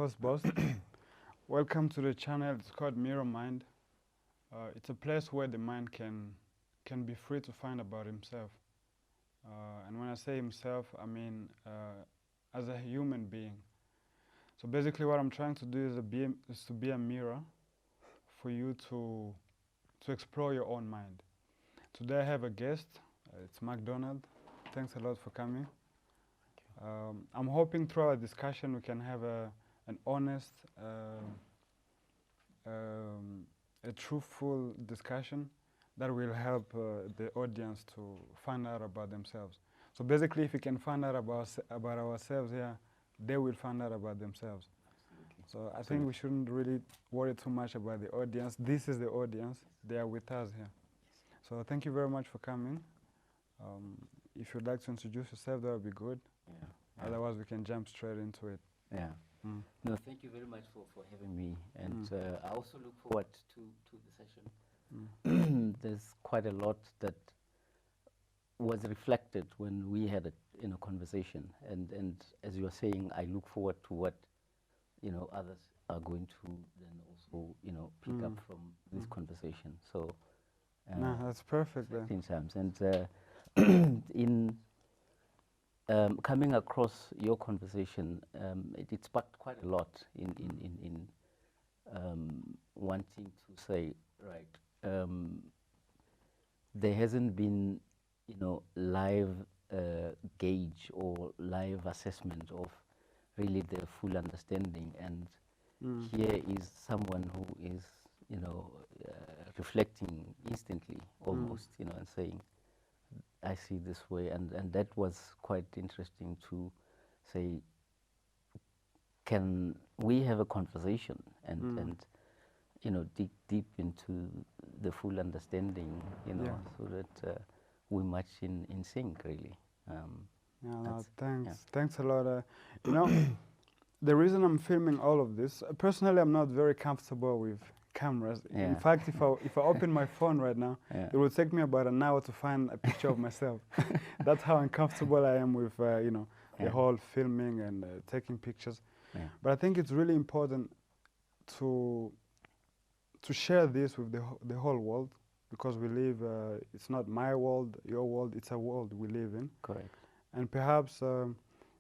host, Boss. Welcome to the channel. It's called Mirror Mind. It's a place where the mind can be free to find about himself. And when I say himself, I mean as a human being. So basically what I'm trying to do is to be a mirror for you to explore your own mind. Today I have a guest. It's McDonald. Thanks a lot for coming. I'm hoping through our discussion we can have an honest, a truthful discussion that will help the audience to find out about themselves. So basically, if we can find out about ourselves here, they will find out about themselves. Absolutely. So I think we shouldn't really worry too much about the audience. This is the audience. They are with us here. So thank you very much for coming. If you'd like to introduce yourself, that would be good. Yeah. Otherwise, we can jump straight into it. Yeah. No, thank you very much for having me. And I also look forward to the session. There's quite a lot that was reflected when we had a conversation. And as you are saying, I look forward to what others are going to then also pick up from this conversation. So No, that's perfect then. in terms and in coming across your conversation, it sparked quite a lot in wanting to say, right, there hasn't been, live gauge or live assessment of really the full understanding. And here is someone who is, reflecting instantly, almost, and saying, I see this way, and that was quite interesting to say, can we have a conversation and dig deep into the full understanding, so that we match in sync, really. Thanks a lot. The reason I'm filming all of this, personally, I'm not very comfortable with cameras. Yeah. In fact, if I open my phone right now, it will take me about an hour to find a picture of myself. That's how uncomfortable I am with the whole filming and taking pictures. Yeah. But I think it's really important to share this with the whole world, because we live. It's not my world, your world. It's a world we live in. Correct. And perhaps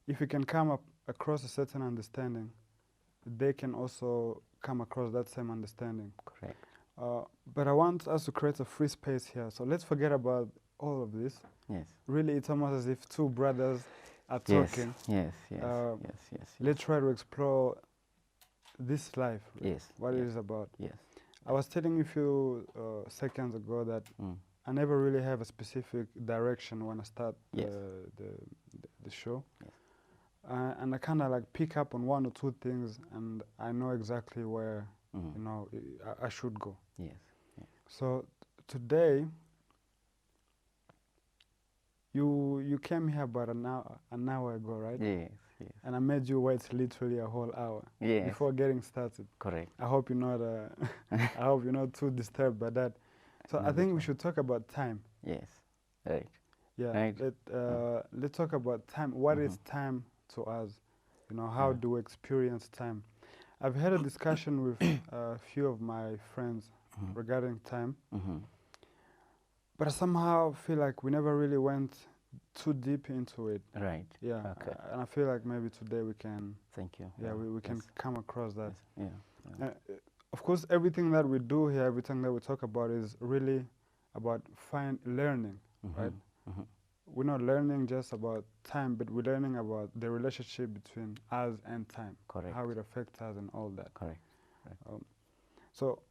if we can come across a certain understanding, they can also come across that same understanding. Correct. But I want us to create a free space here. So let's forget about all of this. Yes. Really, it's almost as if two brothers are talking. Yes. Let's try to explore this life. Really, Yes. what it is about. Yes. I was telling you a few seconds ago that I never really have a specific direction when I start the show. Yes. And I kind of like pick up on one or two things, and I know exactly where I should go. Yes. So today, you came here about an hour ago, right? Yes. And I made you wait literally a whole hour before getting started. Correct. I hope you're not I hope you're not too disturbed by that. So I think we should talk about time. Yes. Right. Yeah. Right. Let's talk about time. What is time to us? How do we experience time? I've had a discussion with a few of my friends regarding time, but I somehow feel like we never really went too deep into it. Right. Yeah. Okay. And I feel like maybe today we can. Thank you. Yeah, we can come across that. Yes. Yeah. Of course, everything that we do here, everything that we talk about is really about learning, right? We're not learning just about time, but we're learning about the relationship between us and time. Correct. How it affects us and all that. Correct. So,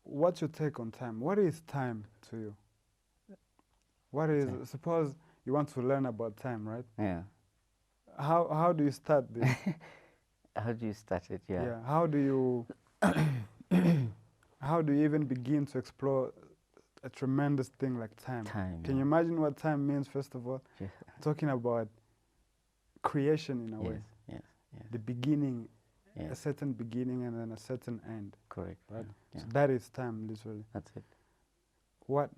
what's your take on time? What is time to you? What is, suppose you want to learn about time, right? Yeah. How do you start this? How do you start it? Yeah. Yeah. How do you even begin to explore a tremendous thing like time? Can you imagine what time means, first of all? Yes. Talking about creation in a way. Yes. The beginning, Yes. a certain beginning and then a certain end. Correct. Right? Yeah. So that is time, literally. That's it. What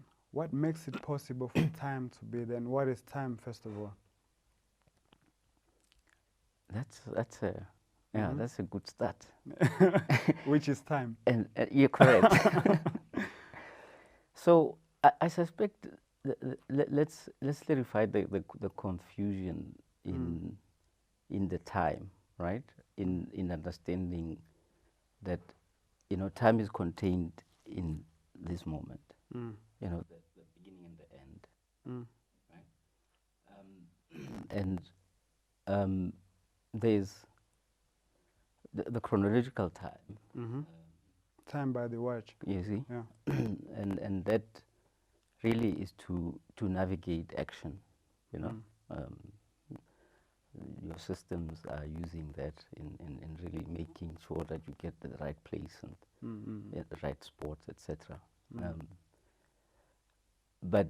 makes it possible for time to be then? What is time, first of all? That's a Yeah, that's a good start. Which is time. And you're correct. So I suspect let's clarify the confusion in the time, right? In understanding that time is contained in this moment. The beginning and the end, right? And there's the chronological time. Time by the watch. You see, Yeah. and that really is to navigate action. Your systems are using that in really making sure that you get to the right place and the right sports, etc. But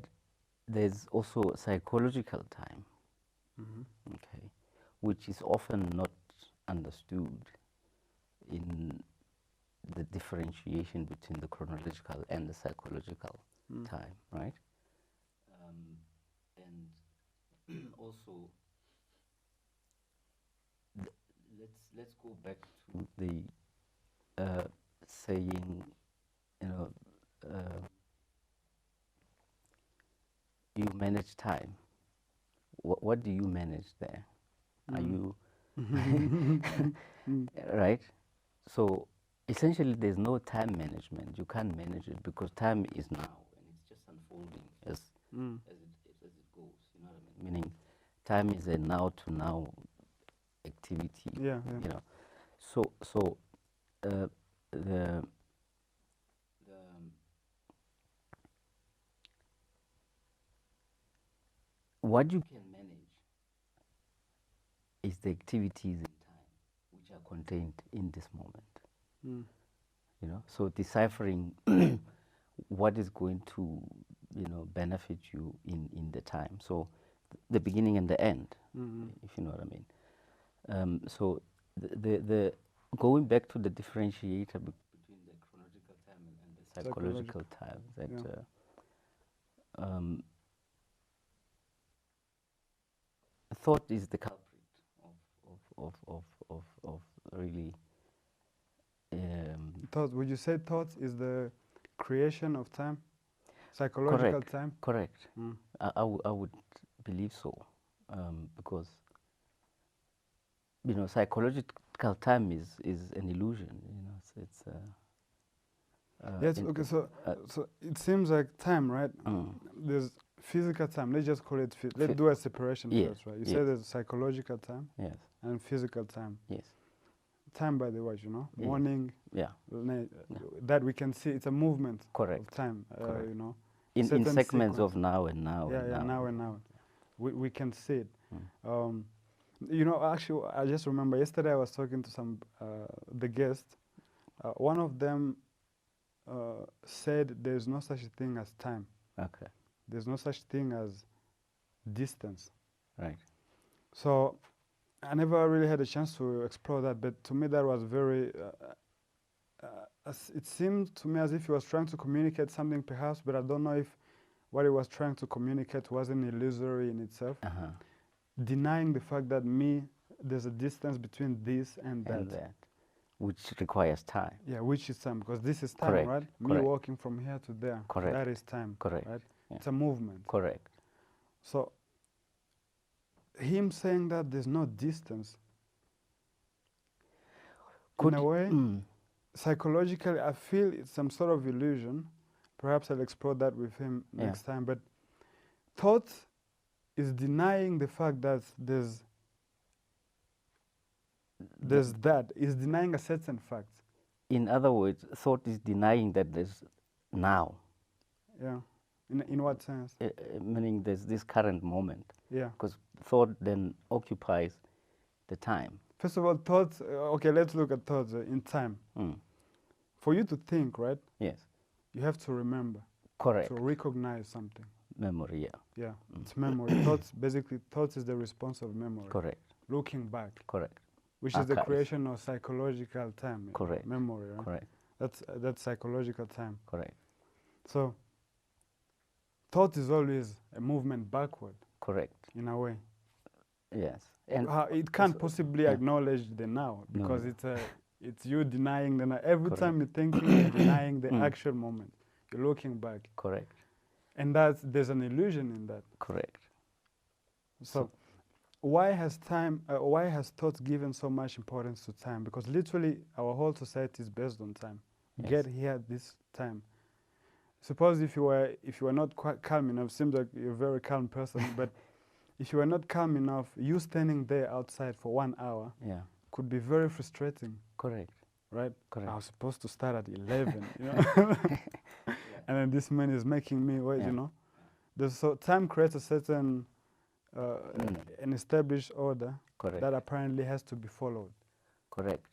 there's also psychological time, okay, which is often not understood in the differentiation between the chronological and the psychological time, right? And also, let's go back to the saying, you manage time. What do you manage there? Are you right? So essentially, there's no time management. You can't manage it because time is now, and it's just unfolding as it goes. You know what I mean? Meaning, time is a now to now activity. Yeah. So the what you can manage is the activities in time which are contained in this moment. So deciphering what is going to benefit you in the time. So the beginning and the end, if you know what I mean. So the going back to the differentiator between the chronological time and the psychological time, that thought is the culprit of really. Thoughts. Would you say thoughts is the creation of time? Psychological time? Correct. I would believe so, because psychological time is an illusion. It's yes. Okay. So it seems like time, right? There's physical time. Let's just call it. Let's do a separation first, right? You say there's psychological time. Yes. And physical time. Yes. Time by the watch, morning. Yeah. That we can see. It's a movement. Correct. Of time. Correct. In segments sequence. of now and now. Yeah. And now and now. We can see it. Actually, I just remember yesterday I was talking to some the guests. One of them said there's no such thing as time. Okay. There's no such thing as distance. Right. So I never really had a chance to explore that, but to me that was very. It seemed to me as if he was trying to communicate something, perhaps, but I don't know if what he was trying to communicate wasn't illusory in itself. Denying the fact that there's a distance between this and that. Which requires time. Yeah, which is time, because this is time, Correct. right? Correct. Me walking from here to there. Correct. That is time. Correct. Right? Yeah. It's a movement. Correct. So him saying that there's no distance, in a way, psychologically, I feel it's some sort of illusion. Perhaps I'll explore that with him next time. But thought is denying the fact that there's that. Is denying a certain fact. In other words, thought is denying that there's now. Yeah. In what sense? Meaning there's this current moment. Yeah. Because thought then occupies the time. First of all, thoughts, okay, let's look at thoughts in time. For you to think, right? Yes. You have to remember. Correct. To recognize something. Memory, yeah. Yeah, it's memory. Thoughts is the response of memory. Correct. Looking back. Correct. Which is the creation of psychological time. Correct. Memory, right? Correct. That's psychological time. Correct. So, thought is always a movement backward. Correct. In a way. Yes. And It can't possibly acknowledge the now, because it's you denying the now. Every Correct. time you're thinking, you're denying the actual moment. You're looking back. Correct. And there's an illusion in that. Correct. So why has thought given so much importance to time? Because literally our whole society is based on time. Yes. Get here at this time. Suppose if you were not quite calm enough, seems like you're a very calm person, but if you were not calm enough, you standing there outside for 1 hour could be very frustrating. Correct. Right? Correct. I was supposed to start at 11, you know? And then this man is making me wait, you know? So time creates a certain an established order that apparently has to be followed. Correct.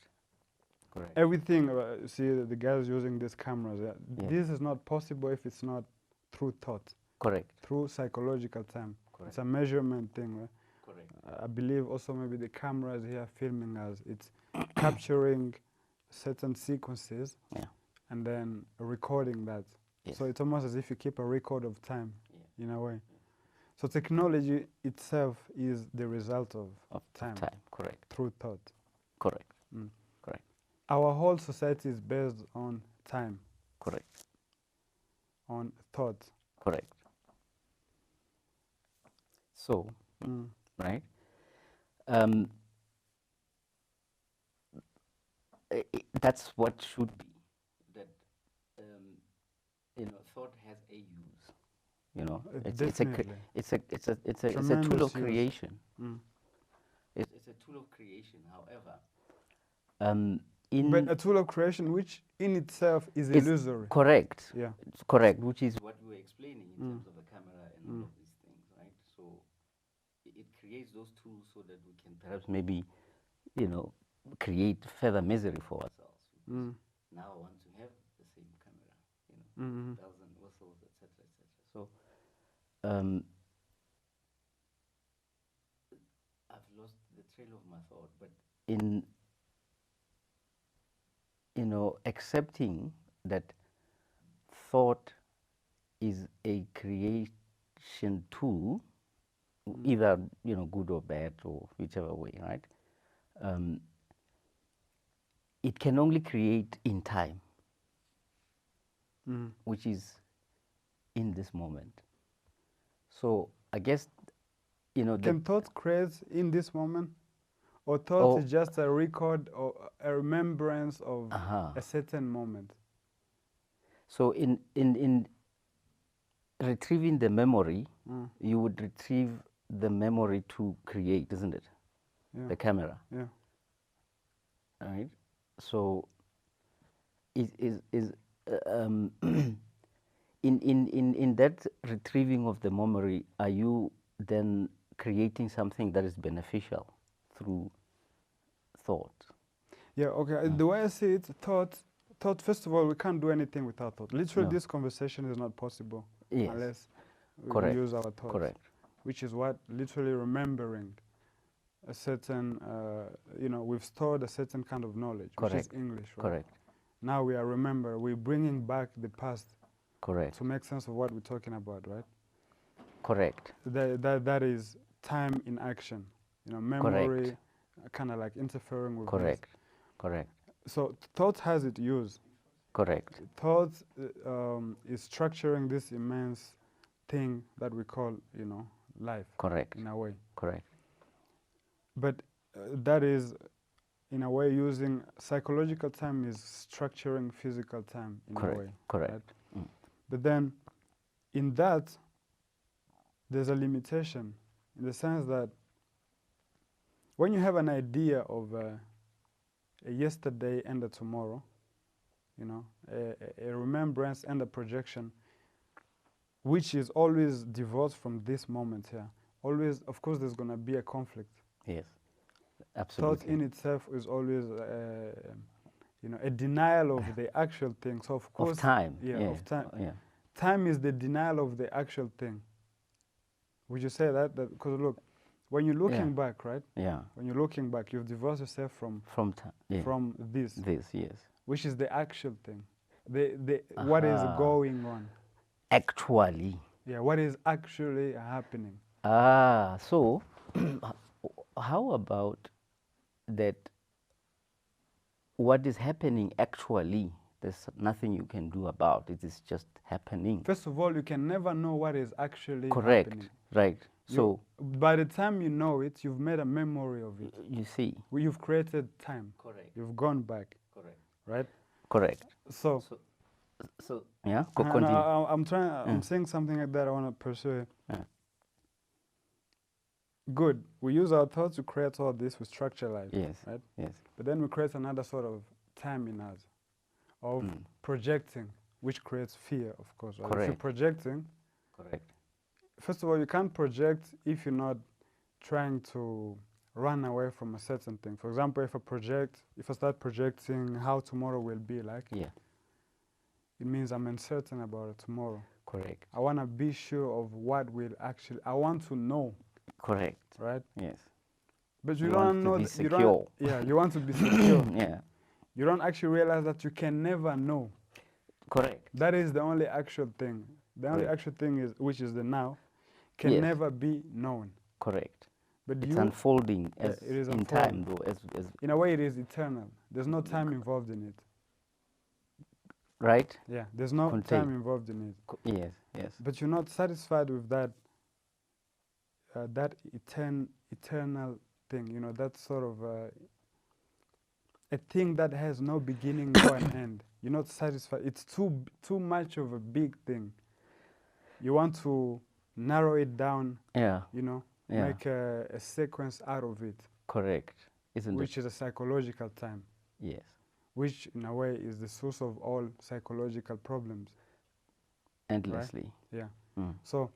Correct. Everything, you see the guys using these cameras, this is not possible if it's not through thought. Correct. Through psychological time. Correct. It's a measurement thing, right? Correct. I believe also maybe the cameras here filming us, it's capturing certain sequences and then recording that. Yes. So it's almost as if you keep a record of time in a way. So technology itself is the result of time. Correct. Through thought. Correct. Correct. Our whole society is based on time. Correct. On thought. Correct. So, right? That's what should be. That thought has a use. It's a tool of creation. It's a tool of creation. However, but a tool of creation which in itself is illusory. Correct. Yeah. It's correct. Which is what we were explaining in terms of the camera and all of these things, right? So it creates those tools so that we can perhaps maybe, create further misery for ourselves. Now I want to have the same camera, bells and whistles, etc., etc. So I've lost the trail of my thought, but in accepting that thought is a creation tool, either good or bad or whichever way, right? It can only create in time, which is in this moment. So I guess can thought create in this moment? Or thought is just a record or a remembrance of a certain moment? So in retrieving the memory, you would retrieve the memory to create, isn't it? Yeah. The camera. Yeah. Right. So in that retrieving of the memory, are you then creating something that is beneficial through thought? Yeah, okay. The way I see it, thought, first of all, we can't do anything without thought. Literally, this conversation is not possible unless we use our thoughts. Correct. Which is what literally remembering a certain, we've stored a certain kind of knowledge, which is English, right? Correct. Now we're bringing back the past. Correct. To make sense of what we're talking about, right? Correct. That is time in action. Memory kind of like interfering with this. Correct. So thought has its use. Correct. Thought is structuring this immense thing that we call, life. Correct. In a way. Correct. But that is, in a way, using psychological time is structuring physical time in a way. Correct. Right? But then, in that, there's a limitation in the sense that when you have an idea of a yesterday and a tomorrow, a remembrance and a projection, which is always divorced from this moment here. Always, of course, there's going to be a conflict. Yes, absolutely. Thought in itself is always, a denial of the actual thing. So of course, of time. Of time. Yeah. Time is the denial of the actual thing. Would you say that? Because look, when you're looking back, right? Yeah. When you're looking back, you've divorced yourself from this. This, yes. Which is the actual thing. What is going on? Actually. Yeah. What is actually happening? So how about that what is happening actually, there's nothing you can do about it, is just happening. First of all, you can never know what is actually Correct, happening. right. So by the time you know it, you've made a memory of it. you see. You've created time. Correct. You've gone back. Correct. Right? Correct. So yeah, continue. continue. I'm saying something like that I want to pursue. Yeah. Good. We use our thoughts to create all this, we structure life. Yes. Right? Yes. But then we create another sort of time in us of projecting, which creates fear, of course. Right? If you're projecting, correct. First of all, you can't project if you're not trying to run away from a certain thing. For example, if I start projecting how tomorrow will be like, yeah, it means I'm uncertain about it tomorrow. Correct. I want to be sure of what will actually, I want to know. Correct. Right? Yes. But you don't know. You don't. Yeah, you want to be secure. Yeah. You don't actually realize that you can never know. Correct. That is the only actual thing. The only actual thing is, which is the now, can never be known. Correct. But it's unfolding as it is in time, though. As in a way, it is eternal. There's no time involved in it. Right? Yeah, there's no time involved in it. Yes, yes. But you're not satisfied with that. That eternal thing. You know, that sort of a thing that has no beginning nor an end. You're not satisfied. It's too much of a big thing. You want to narrow it down. Yeah. You know, make a sequence out of it. Correct. Which is a psychological time. Yes. Which, in a way, is the source of all psychological problems. Endlessly. Right? Yeah. So,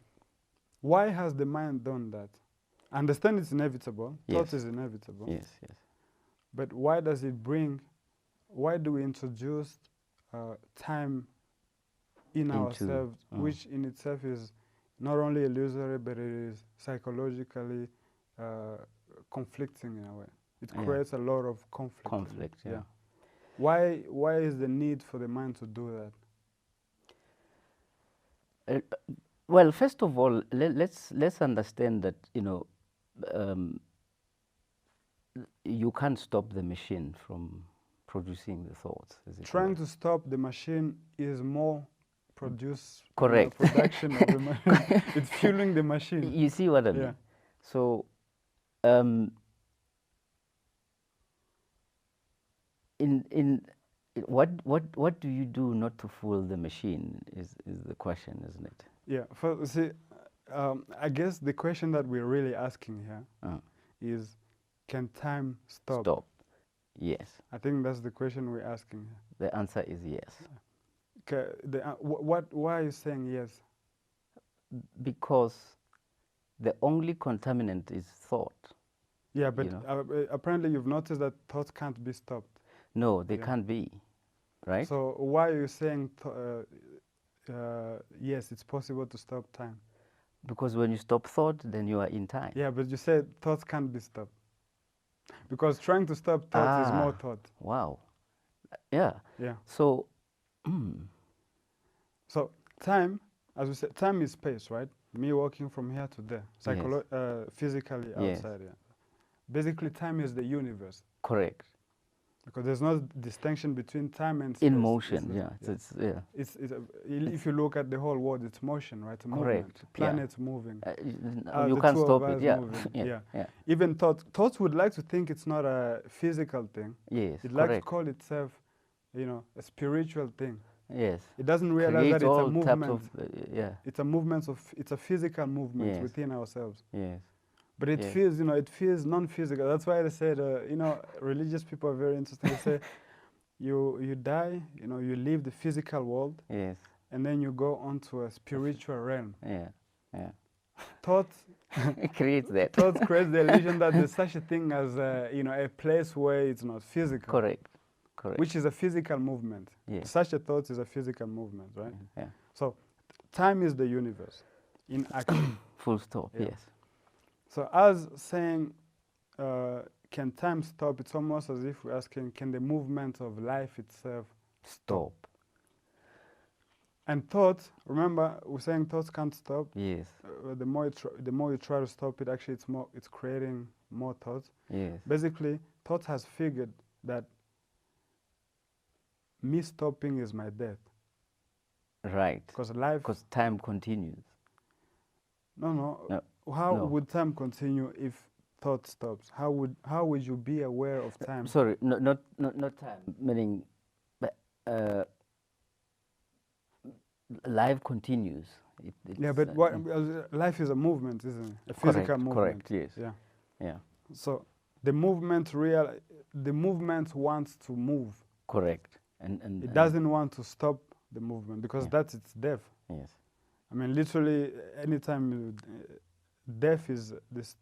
why has the mind done that? I understand it's inevitable. Thought is inevitable. Yes, yes. But why does it why do we introduce time in ourselves, which in itself is not only illusory, but it is psychologically conflicting in a way. It creates a lot of conflict. Yeah. Why is the need for the mind to do that? Well, first of all, let's understand that, you know, you can't stop the machine from producing the thoughts. Trying to stop the machine is more correct. Production of the machine. It's fueling the machine. You see what I mean? So, what do you do not to fool the machine is the question, isn't it? Yeah. See, I guess the question that we're really asking here is, can time stop? Stop. Yes. I think that's the question we're asking here. The answer is yes. Okay. Why are you saying yes? Because the only contaminant is thought. Yeah, but apparently you've noticed that thoughts can't be stopped. No, they can't be, right? So why are you saying yes, it's possible to stop time? Because when you stop thought, then you are in time. Yeah, but you said thoughts can't be stopped. Because trying to stop thought is more thought. Wow. Yeah. Yeah. So, so time, as we said, time is space, right? Me walking from here to there, physically outside. Yeah. Basically, time is the universe. Correct. Because there's no distinction between time and space. In motion, if you look at the whole world, it's motion, right? It's movement. Planets moving. You can't stop it. Yeah. Even thoughts would like to think it's not a physical thing. Yes. It'd like to call itself, you know, a spiritual thing. Yes. It doesn't realize that it's a movement. It's a movement it's a physical movement within ourselves. Yes. But it feels, you know, it feels non-physical. That's why they said, you know, religious people are very interesting. They say, you die, you know, you leave the physical world. Yes. And then you go on to a spiritual realm. Yeah. Thoughts creates that. Thoughts creates the illusion that there's such a thing as, you know, a place where it's not physical. Correct. Which is a physical movement. Yes. Such a thought is a physical movement, right? Yeah. So, time is the universe in action. Full stop. Yes. So as saying, can time stop? It's almost as if we're asking, can the movement of life itself stop? And thoughts, remember, we're saying thoughts can't stop. Yes. The more you try to stop it, actually, it's creating more thoughts. Yes. Basically, thoughts has figured that me stopping is my death. Right. Because life. Because time continues. No. No. How No. would time continue if thought stops? How would you be aware of time? Sorry, not time. Meaning, life continues. Yeah, but life is a movement, isn't it? A physical movement. Correct. Yes. Yeah. Yeah. So the movement wants to move. Correct. And it doesn't want to stop the movement because that's its death. Yes. I mean, literally, anytime death is this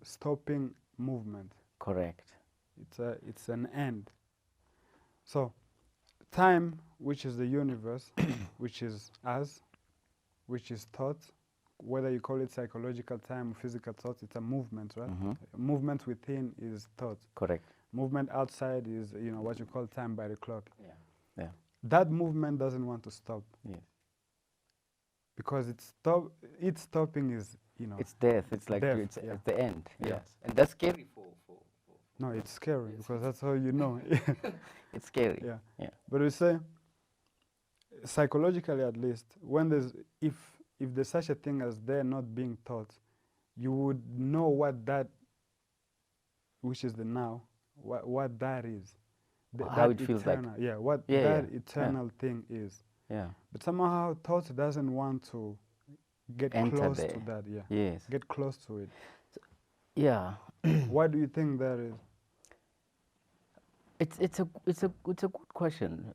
stopping movement. Correct. It's an end. So, time, which is the universe, which is us, which is thought, whether you call it psychological time or physical thought, it's a movement, right? Movement within is thought. Correct. Movement outside is, what you call time by the clock. Yeah. Yeah. That movement doesn't want to stop. Yes. Because its stopping is, it's death. It's like death, it's the end. Yeah. Yes. And that's scary for No, it's scary because that's how you know. It's scary. Yeah. Yeah. But we say, psychologically at least, when if there's such a thing as there not being taught, you would know what that, which is the now, what that is. How it feels like. Yeah, what that eternal thing is. Yeah. But somehow thought doesn't want to get close to that. Yeah. Yes. Get close to it. Yeah. Why do you think that is? It's a good question.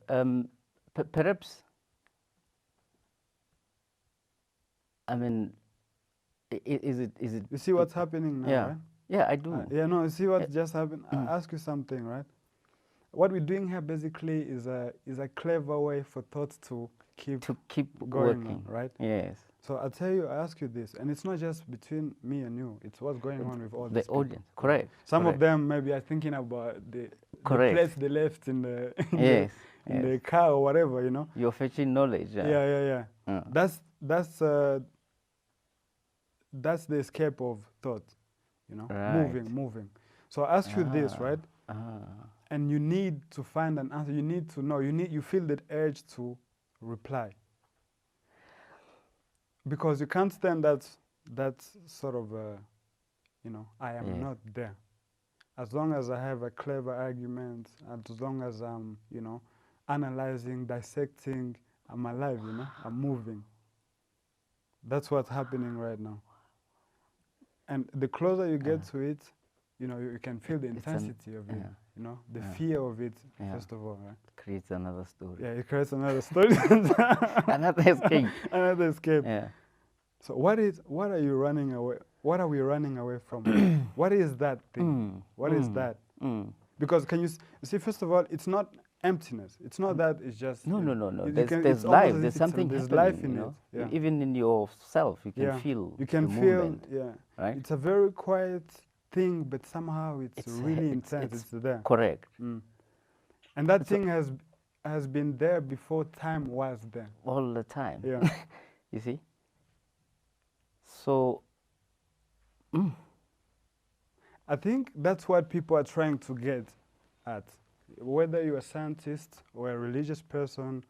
Perhaps. I mean, is it? You see what's happening now, yeah. right? Yeah, I do. No, you see what just happened? I'll ask you something, right? What we're doing here basically is a clever way for thoughts to keep going working, on, right? Yes. So I ask you this, and it's not just between me and you, it's what's going on with all the these people. audience. Correct. Some of them maybe are thinking about the place they left in the in the car or whatever, You're fetching knowledge. Yeah. That's the escape of thought, Right. moving. So I ask you this, right? And you need to find an answer. You need to know. You feel that urge to reply. Because you can't stand that sort of, I am not there. As long as I have a clever argument, as long as I'm, analyzing, dissecting, I'm alive, I'm moving. That's what's happening right now. And the closer you get to it, you can feel the intensity of it, the fear of it, first of all, right? Creates another story. Yeah, it creates another story. Another escape. Another escape. Yeah. So what are you running away? What are we running away from? What is that thing? What is that? Because can you see, first of all, it's not emptiness. It's not that it's just... No. There's life. There's something there's happening, life in it. Yeah. Even in yourself, you can feel You can the feel, movement, right? It's a very quiet thing, but somehow it's really intense. It's there. Correct. And that thing has been there before time was there. All the time. Yeah. You see? So... I think that's what people are trying to get at. Whether you're a scientist or a religious person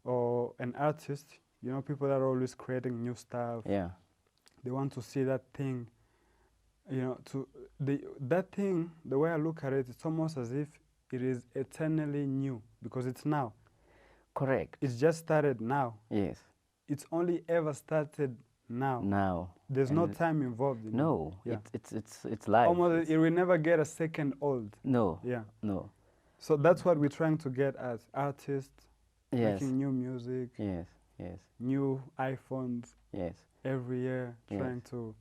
or an artist, people that are always creating new stuff. Yeah. They want to see that thing, that thing, the way I look at it, it's almost as if it is eternally new because it's now. Correct. It's just started now. Yes. It's only ever started now. Now. There's no time involved in no, it. it's life. Almost, it will never get a second old. No. Yeah. No. So that's what we're trying to get as artists, Yes. making new music, Yes. new iPhones Yes. every year, trying to...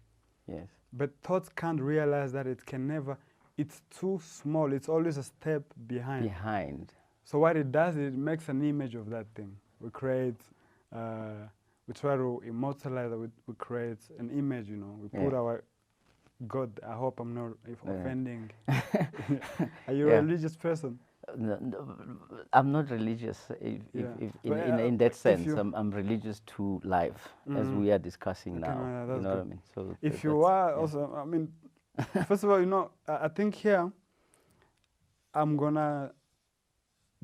Yes. But thoughts can't realize that it can never... It's too small. It's always a step behind. So what it does, it makes an image of that thing. We create... we try to immortalize it. We create an image, We put our... God, I hope I'm not offending. Are you a religious person? I'm not religious if in that sense. I'm religious to life, as we are discussing now. You know what I mean? So if you are also, I mean, first of all, you know, I think here I'm gonna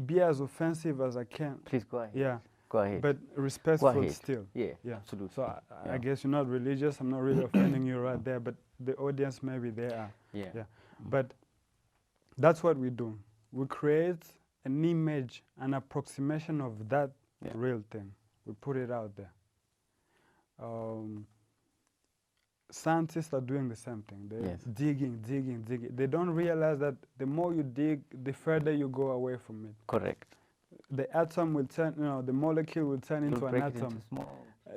be as offensive as I can. Please go ahead. Yeah. Go ahead. But respectful still. Yeah, absolutely. So I guess you're not religious. I'm not really offending you right there, but the audience maybe they are. Yeah. But that's what we do. We create an image, an approximation of that real thing. We put it out there. Scientists are doing the same thing. They're digging. They don't realize that the more you dig, the further you go away from it. Correct. The atom will turn, you know, the molecule will turn into an atom.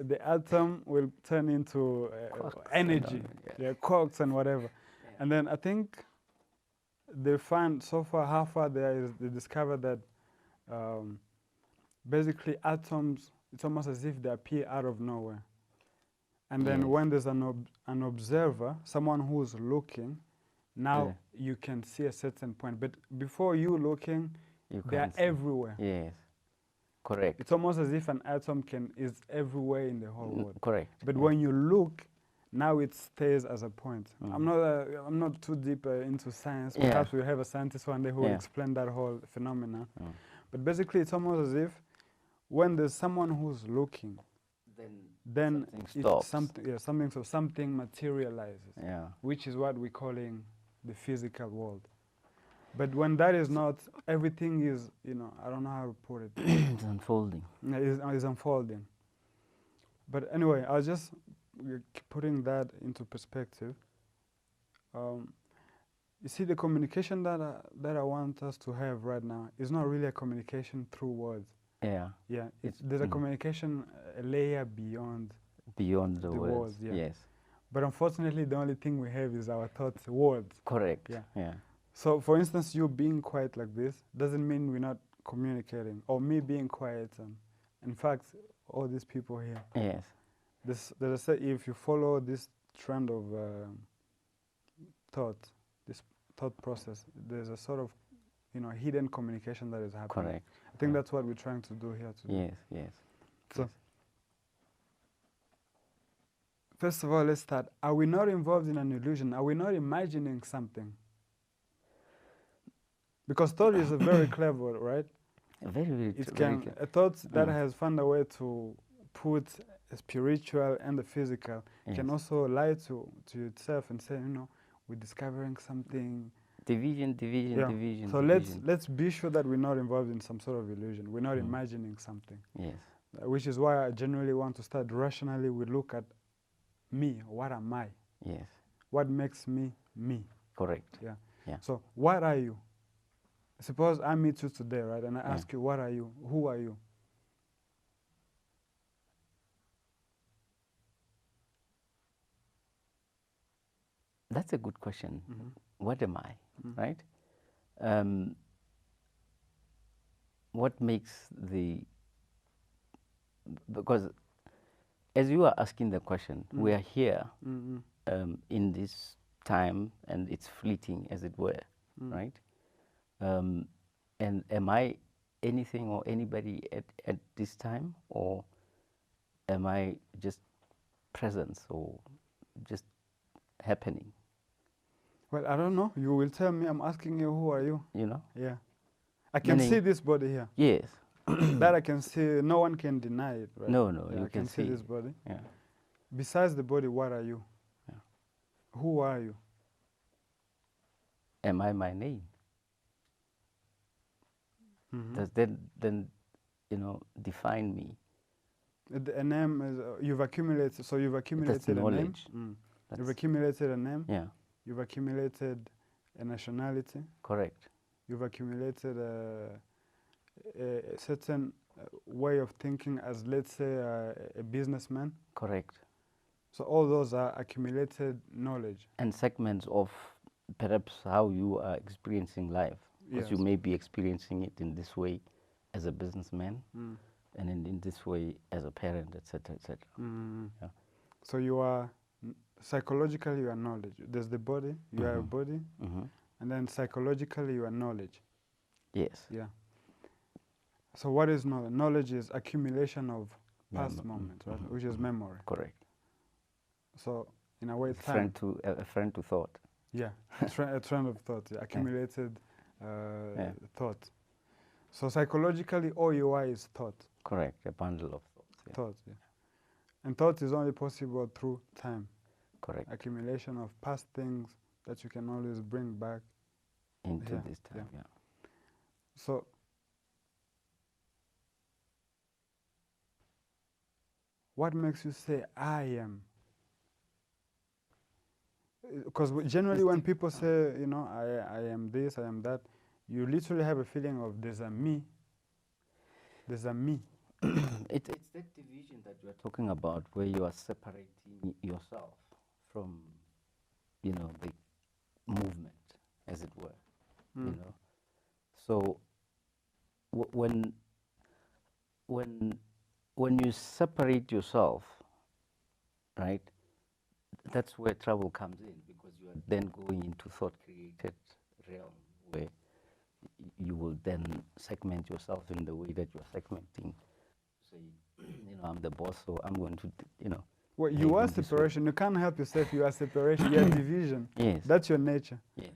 The atom will turn into energy, quarks and whatever. And then I think they find so far, how far there is, they discover that basically atoms, it's almost as if they appear out of nowhere. And then when there's an observer, someone who's looking, now you can see a certain point. But before you looking, they are everywhere. Yes, correct. It's almost as if an atom is everywhere in the whole world. Correct. But when you look, now it stays as a point. I'm not too deep into science. Perhaps we'll have a scientist one day who will explain that whole phenomenon. But basically, it's almost as if when there's someone who's looking, then something materializes, which is what we're calling the physical world. But when that is not, everything is, you know, I don't know how to put it. It's unfolding. It's unfolding. But anyway, I was just putting that into perspective. You see, the communication that I want us to have right now is not really a communication through words. Yeah. There's a communication layer beyond the words. Yes. But unfortunately, the only thing we have is our thoughts, words. Correct. Yeah. So, for instance, you being quiet like this doesn't mean we're not communicating, or me being quiet. In fact, all these people here. Yes. If you follow this trend of thought, this thought process, there's a sort of, you know, hidden communication that is happening. Correct. I think that's what we're trying to do here today. Yes. So, first of all, let's start. Are we not involved in an illusion? Are we not imagining something? Because thought is very clever, right? Very a thought that has found a way to put a spiritual and the physical can also lie to itself and say, you know, we're discovering something. Division. So let's be sure that we're not involved in some sort of illusion. We're not imagining something. Yes. Which is why I generally want to start rationally. We look at me. What am I? Yes. What makes me me? Correct. Yeah. So what are you? Suppose I meet you today, right? And I ask you, what are you? Who are you? That's a good question. What am I, right? What makes because as you are asking the question, we are here in this time and it's fleeting, as it were, right? And am I anything or anybody at this time, or am I just presence or just happening? Well, I don't know. You will tell me. I'm asking you, who are you? You know? Yeah. I can see this body here. Yes. That I can see. No one can deny it, right? No, yeah, you can see this body. Yeah. Besides the body, what are you? Yeah. Who are you? Am I my name? Does that then, you know, define me? A name is you've accumulated. So you've accumulated a name. You've accumulated a name. Yeah. You've accumulated a nationality. Correct. You've accumulated a certain way of thinking as, let's say, a businessman. Correct. So all those are accumulated knowledge. And segments of perhaps how you are experiencing life. Because you may be experiencing it in this way as a businessman, and in this way as a parent, etc., etc. Yeah. So you are, psychologically you are knowledge. There's the body, you are a body, and then psychologically you are knowledge. Yes. Yeah. So what is knowledge? Knowledge is accumulation of past moments, right? Which is memory. Correct. So in a way, A time. friend to thought. Yeah, a trend of thought, yeah. Accumulated thought. So psychologically, OUI is thought. Correct, a bundle of thoughts. Yeah. Thought, yeah. And thought is only possible through time. Correct. Accumulation of past things that you can always bring back into this time, yeah. So what makes you say I am? Because generally when people say, you know, I am this, I am that, you literally have a feeling of there's a me. There's a me. It's that division that you are talking about, where you are separating yourself from, you know, the movement, as it were. You know, so when you separate yourself, right, that's where trouble comes in, because you are then going into thought-created realm, where you will then segment yourself in the way that you are segmenting. Say, you know, I'm the boss, so I'm going to, you know. Well, you are separation. You can't help yourself. You are separation. You are division. Yes. That's your nature. Yes.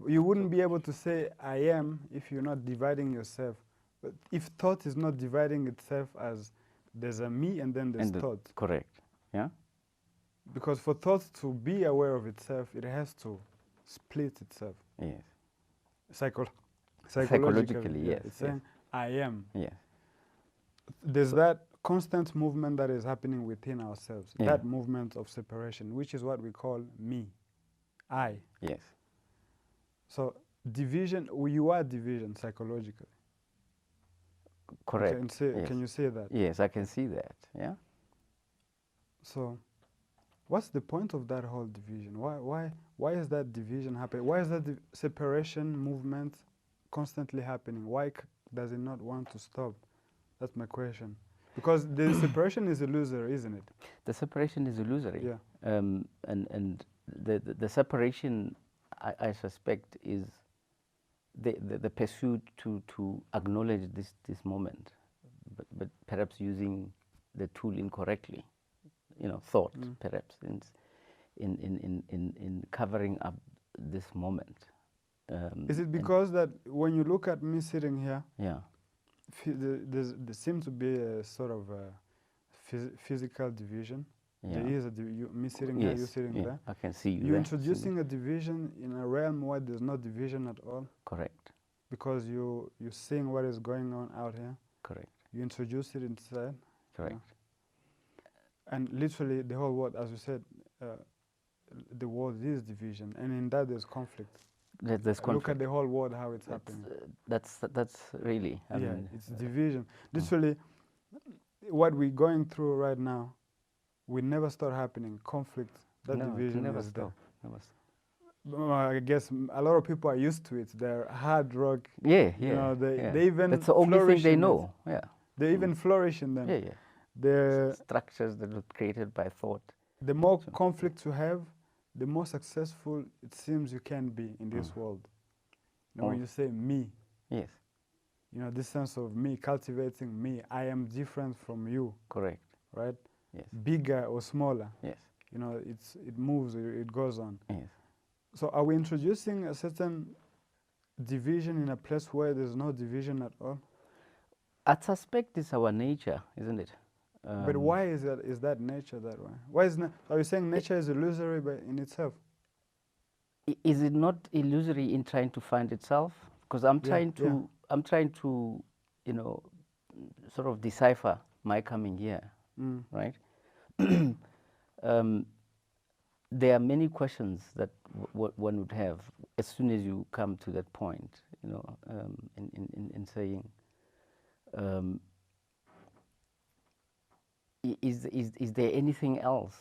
You wouldn't be able to say I am if you're not dividing yourself. But if thought is not dividing itself as there's a me and then there's thought. Correct. Yeah. Because for thought to be aware of itself, it has to split itself. Yes. Psychologically, yes. It's saying I am. Yes. There's that constant movement that is happening within ourselves. Yeah. That movement of separation, which is what we call me, I. Yes. So division, you are division psychologically. Correct. Can you say that? Yes, I can see that. Yeah. So what's the point of that whole division? Why is that division happening? Why is that separation movement constantly happening? Why does it not want to stop? That's my question. Because the separation is illusory, isn't it? The separation is illusory. Yeah. And the separation, I suspect, is the pursuit to acknowledge this moment, but perhaps using the tool incorrectly. You know, thought, perhaps, in covering up this moment. Is it because that when you look at me sitting here, yeah, there seems to be a sort of a physical division? Yeah. There is me sitting here, you sitting there. I can see you. You're introducing a division in a realm where there's no division at all. Correct. Because you're seeing what is going on out here. Correct. You introduce it inside. Correct. And literally the whole world, as you said, the world is division, and in that there's conflict. There's conflict. Look at the whole world, how it's happening. That's really. I mean, it's division. Literally, what we're going through right now, will never start happening. Conflict, that division never is stop. there. Never stop. I guess a lot of people are used to it. They're hard rock. Yeah, You know, they even that's the only thing they know. Yeah. They even flourish in them. Yeah. The structures that were created by thought. The more conflict you have, the more successful it seems you can be in this world. You know, when you say me, yes, you know, this sense of me, cultivating me, I am different from you. Correct. Right? Yes. Bigger or smaller. Yes. You know, it moves, it goes on. Yes. So are we introducing a certain division in a place where there's no division at all? I suspect it's our nature, isn't it? But why is that nature that way? Why is are you saying nature is illusory in itself? Is it not illusory in trying to find itself? Because I'm trying to, you know, sort of decipher my coming here, right? There are many questions that one would have as soon as you come to that point, you know, in saying, is there anything else,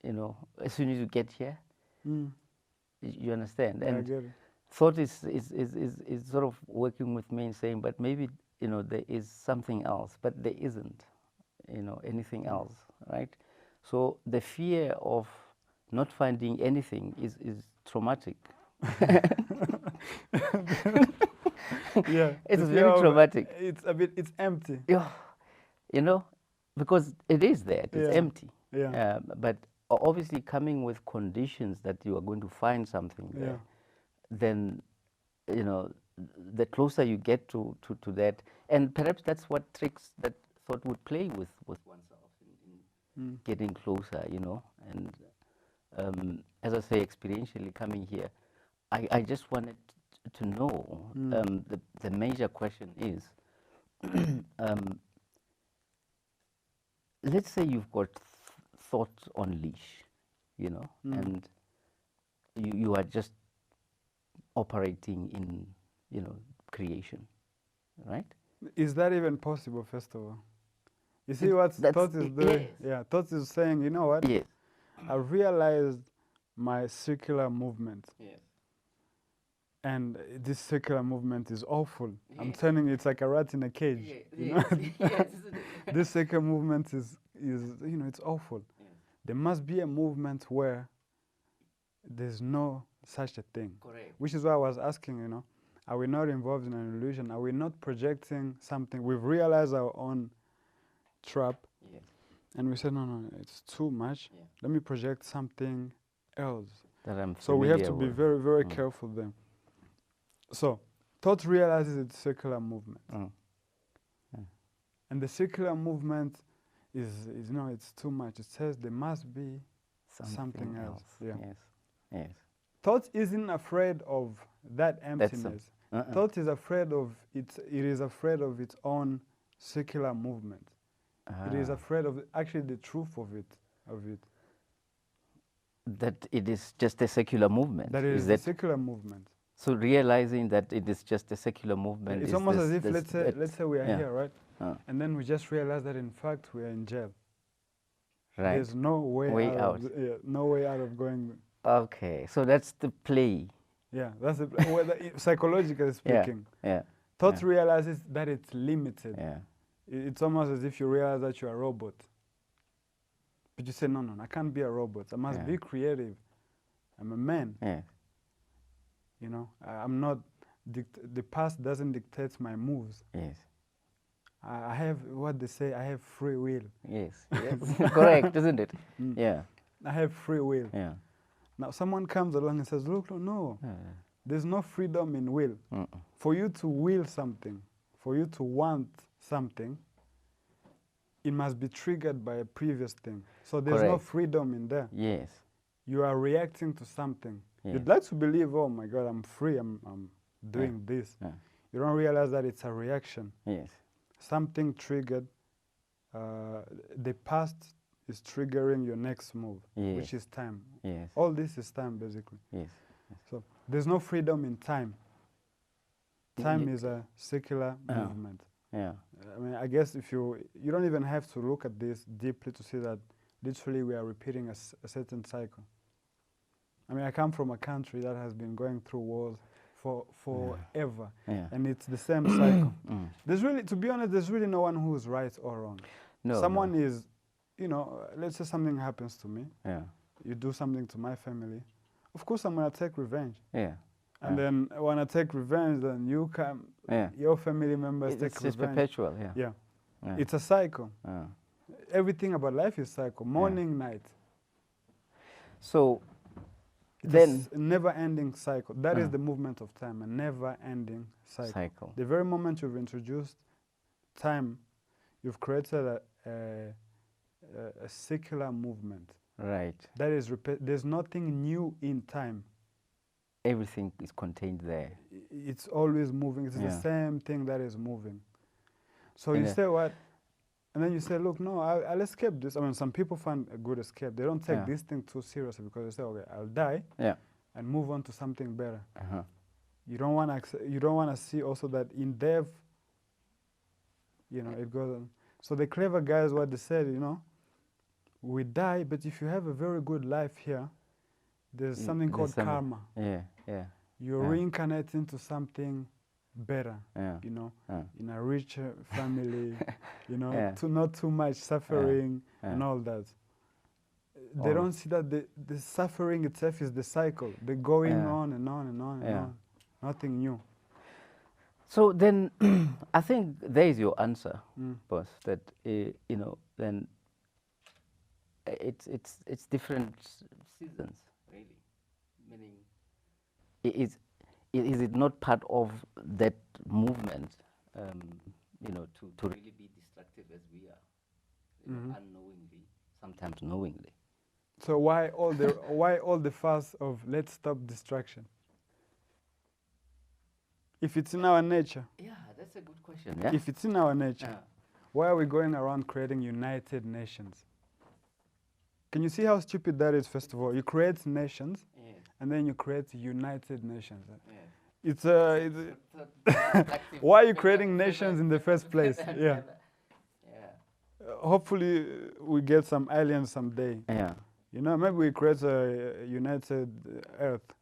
you know, as soon as you get here? You understand? Yeah, and I get it. Thought is sort of working with me and saying, but maybe, you know, there is something else, but there isn't, you know, anything else, right? So the fear of not finding anything is traumatic. Yeah. It's the very fear of- traumatic. It's empty. Yeah, you know, because it is there, it's Yeah. empty. Yeah. But obviously, coming with conditions that you are going to find something there, Yeah. then, you know, the closer you get to that, and perhaps that's what tricks that thought would play with oneself in getting closer, you know. And as I say, experientially coming here, I just wanted to know, the major question is, let's say you've got thought on leash, you know, and you are just operating in, you know, creation, right? Is that even possible, first of all? You see what thought is doing? Yes. Yeah, thought is saying, you know what? Yes. I realized my circular movement. Yes. And this circular movement is awful. I'm Yes. turning it's like a rat in a cage. You know? Yes. This circular movement is you know, it's awful. Yes. There must be a movement where there's no such a thing. Correct. Which is why I was asking, you know, are we not involved in an illusion? Are we not projecting something? We've realized our own trap. Yes. And we said, no, it's too much. Yeah. Let me project something else. That I'm So we have to familiar be with. very, very careful then. So, thought realizes its circular movement. And the circular movement is, you know, it's too much. It says there must be something else. Yeah. Yes. Yes. Thought isn't afraid of that emptiness. Thought is afraid of it is afraid of its own circular movement. It is afraid of actually the truth of it. That it is just a secular movement. That it is a circular movement. So realizing that it is just a secular movement. It's is almost this, as if this let's say we are here, right? And then we just realize that in fact we are in jail. Right. There's no way out. No way out of going. Okay, so that's the play. Yeah, that's psychologically speaking. Yeah. Thought realizes that it's limited. Yeah. It's almost as if you realize that you're a robot. But you say, no, I can't be a robot. I must be creative. I'm a man. Yeah. You know, I'm not, the past doesn't dictate my moves. Yes. I have, what they say, I have free will. Yes. Correct, isn't it? Yeah. I have free will. Yeah. Now someone comes along and says, look, no, there's no freedom in will. For you to will something, for you to want something, it must be triggered by a previous thing. So there's no freedom in there. Yes. You are reacting to something. Yes. You'd like to believe, oh my God, I'm free, I'm doing this. You don't realize that it's a reaction. Yes. Something triggered, the past is triggering your next move, which is time. Yes. All this is time, basically. Yes. So there's no freedom in time. Time is a circular movement. Yeah. I mean, I guess if you don't even have to look at this deeply to see that literally we are repeating a certain cycle. I mean, I come from a country that has been going through wars for forever, and it's the same cycle. There's really, to be honest, there's really no one who's right or wrong. No. Someone is, you know, let's say something happens to me. Yeah. You do something to my family. Of course, I'm gonna take revenge. Yeah. And then when I take revenge, then you come, your family members take revenge. It's perpetual, Yeah. It's a cycle. Everything about life is cycle, morning, night. So it's a never-ending cycle. That is the movement of time, a never-ending cycle. The very moment you've introduced time, you've created a circular movement. Right. That is, there's nothing new in time. Everything is contained there. It's always moving. It's the same thing that is moving. So you say what? And then you say, look, no, I'll escape this. I mean, some people find a good escape. They don't take this thing too seriously because they say, okay, I'll die and move on to something better. You don't want to see also that in death, you know, it goes on. So the clever guys, what they said, you know, we die, but if you have a very good life here, there's something called karma. You're reincarnating into something better, you know, in a richer family, you know, not too much suffering and all that. They don't see that the suffering itself is the cycle. They're going on and on and on and on. Nothing new. So then, I think there is your answer, Mm. boss. That then it's different seasons, really. Meaning, is it not part of that movement, to really be destructive as we are, unknowingly, sometimes knowingly. So why all the fuss of let's stop distraction? If it's in our nature. Yeah, that's a good question. Yeah. If it's in our nature, why are we going around creating United Nations? Can you see how stupid that is? First of all, you create nations, and then you create United Nations. It's why are you creating nations in the first place? Yeah. Hopefully, we get some aliens someday. Yeah. Maybe we create a united Earth.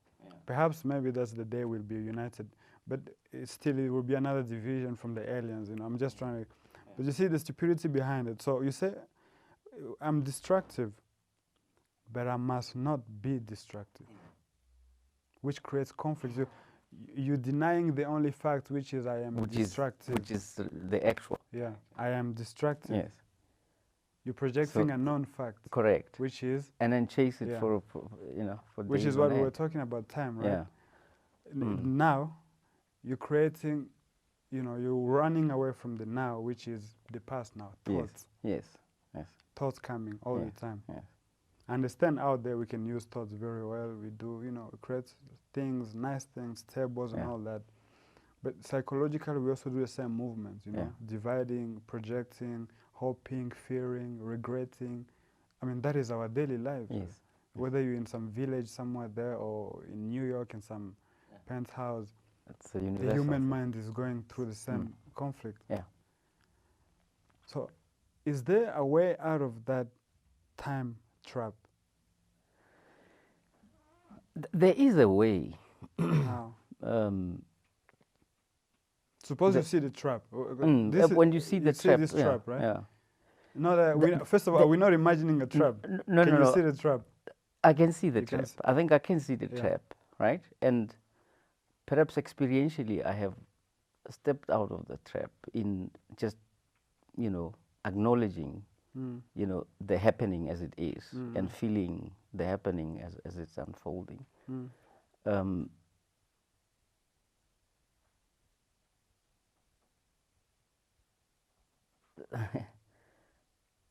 Perhaps maybe that's the day we'll be united. But still, it will be another division from the aliens. I'm just trying to. But you see the stupidity behind it. So you say, I'm destructive, but I must not be destructive, which creates conflict. You're denying the only fact, which is I am destructive. Which is the actual. Yeah, I am destructive. Yes. You're projecting a non-fact. Correct. Which is. And then chase it for which is what we were talking about, time, right? Yeah. Now, you're creating, you're running away from the now, which is the past now. Thoughts. Yes. Thoughts coming all the time. Yes. I understand out there we can use thoughts very well. We do, we create things, nice things, tables and all that. But psychologically, we also do the same movements, dividing, projecting, hoping, fearing, regretting. I mean, that is our daily life. Yes. Whether you're in some village somewhere there or in New York in some penthouse, the human mind is going through the same conflict. Yeah. So, is there a way out of that time trap? There is a way. How? Suppose you see the trap. When you see the trap, this trap, right? Yeah. First of all, we're not imagining a trap. No. Can you see the trap? I can see the trap. I think I can see the trap, right? And perhaps experientially, I have stepped out of the trap in just, acknowledging, the happening as it is and feeling the happening as it's unfolding.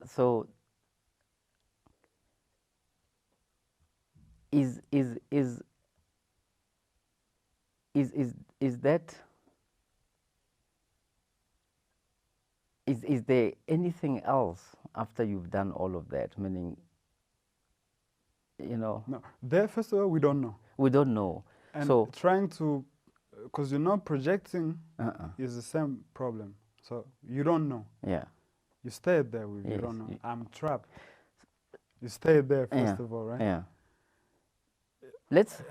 So is there anything else after you've done all of that? Meaning, No. There, first of all, we don't know. We don't know. And so trying to, because projecting is the same problem. So you don't know. Yeah. You stay there with you don't know. I'm trapped. You stay there first of all, right? Yeah.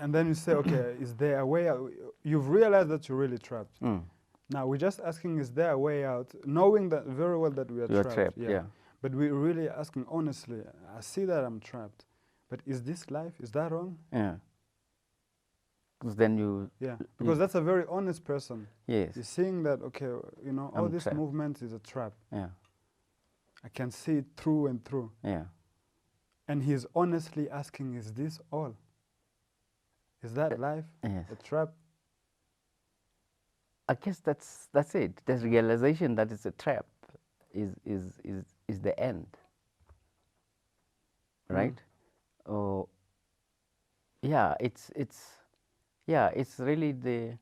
And then you say, okay, is there a way out? You've realized that you're really trapped. Now we're just asking, is there a way out? Knowing that very well that we are trapped. Yeah. But we're really asking honestly, I see that I'm trapped. But is this life? Is that wrong? Yeah. Because then you. Yeah. Because that's a very honest person. Yes. You're seeing that, okay, all this movement is a trap. Yeah. I can see it through and through. Yeah. And he's honestly asking, is this all? Is that life? Yes. A trap? I guess that's it. The realization that it's a trap is the end. Right? Oh, yeah, it's really the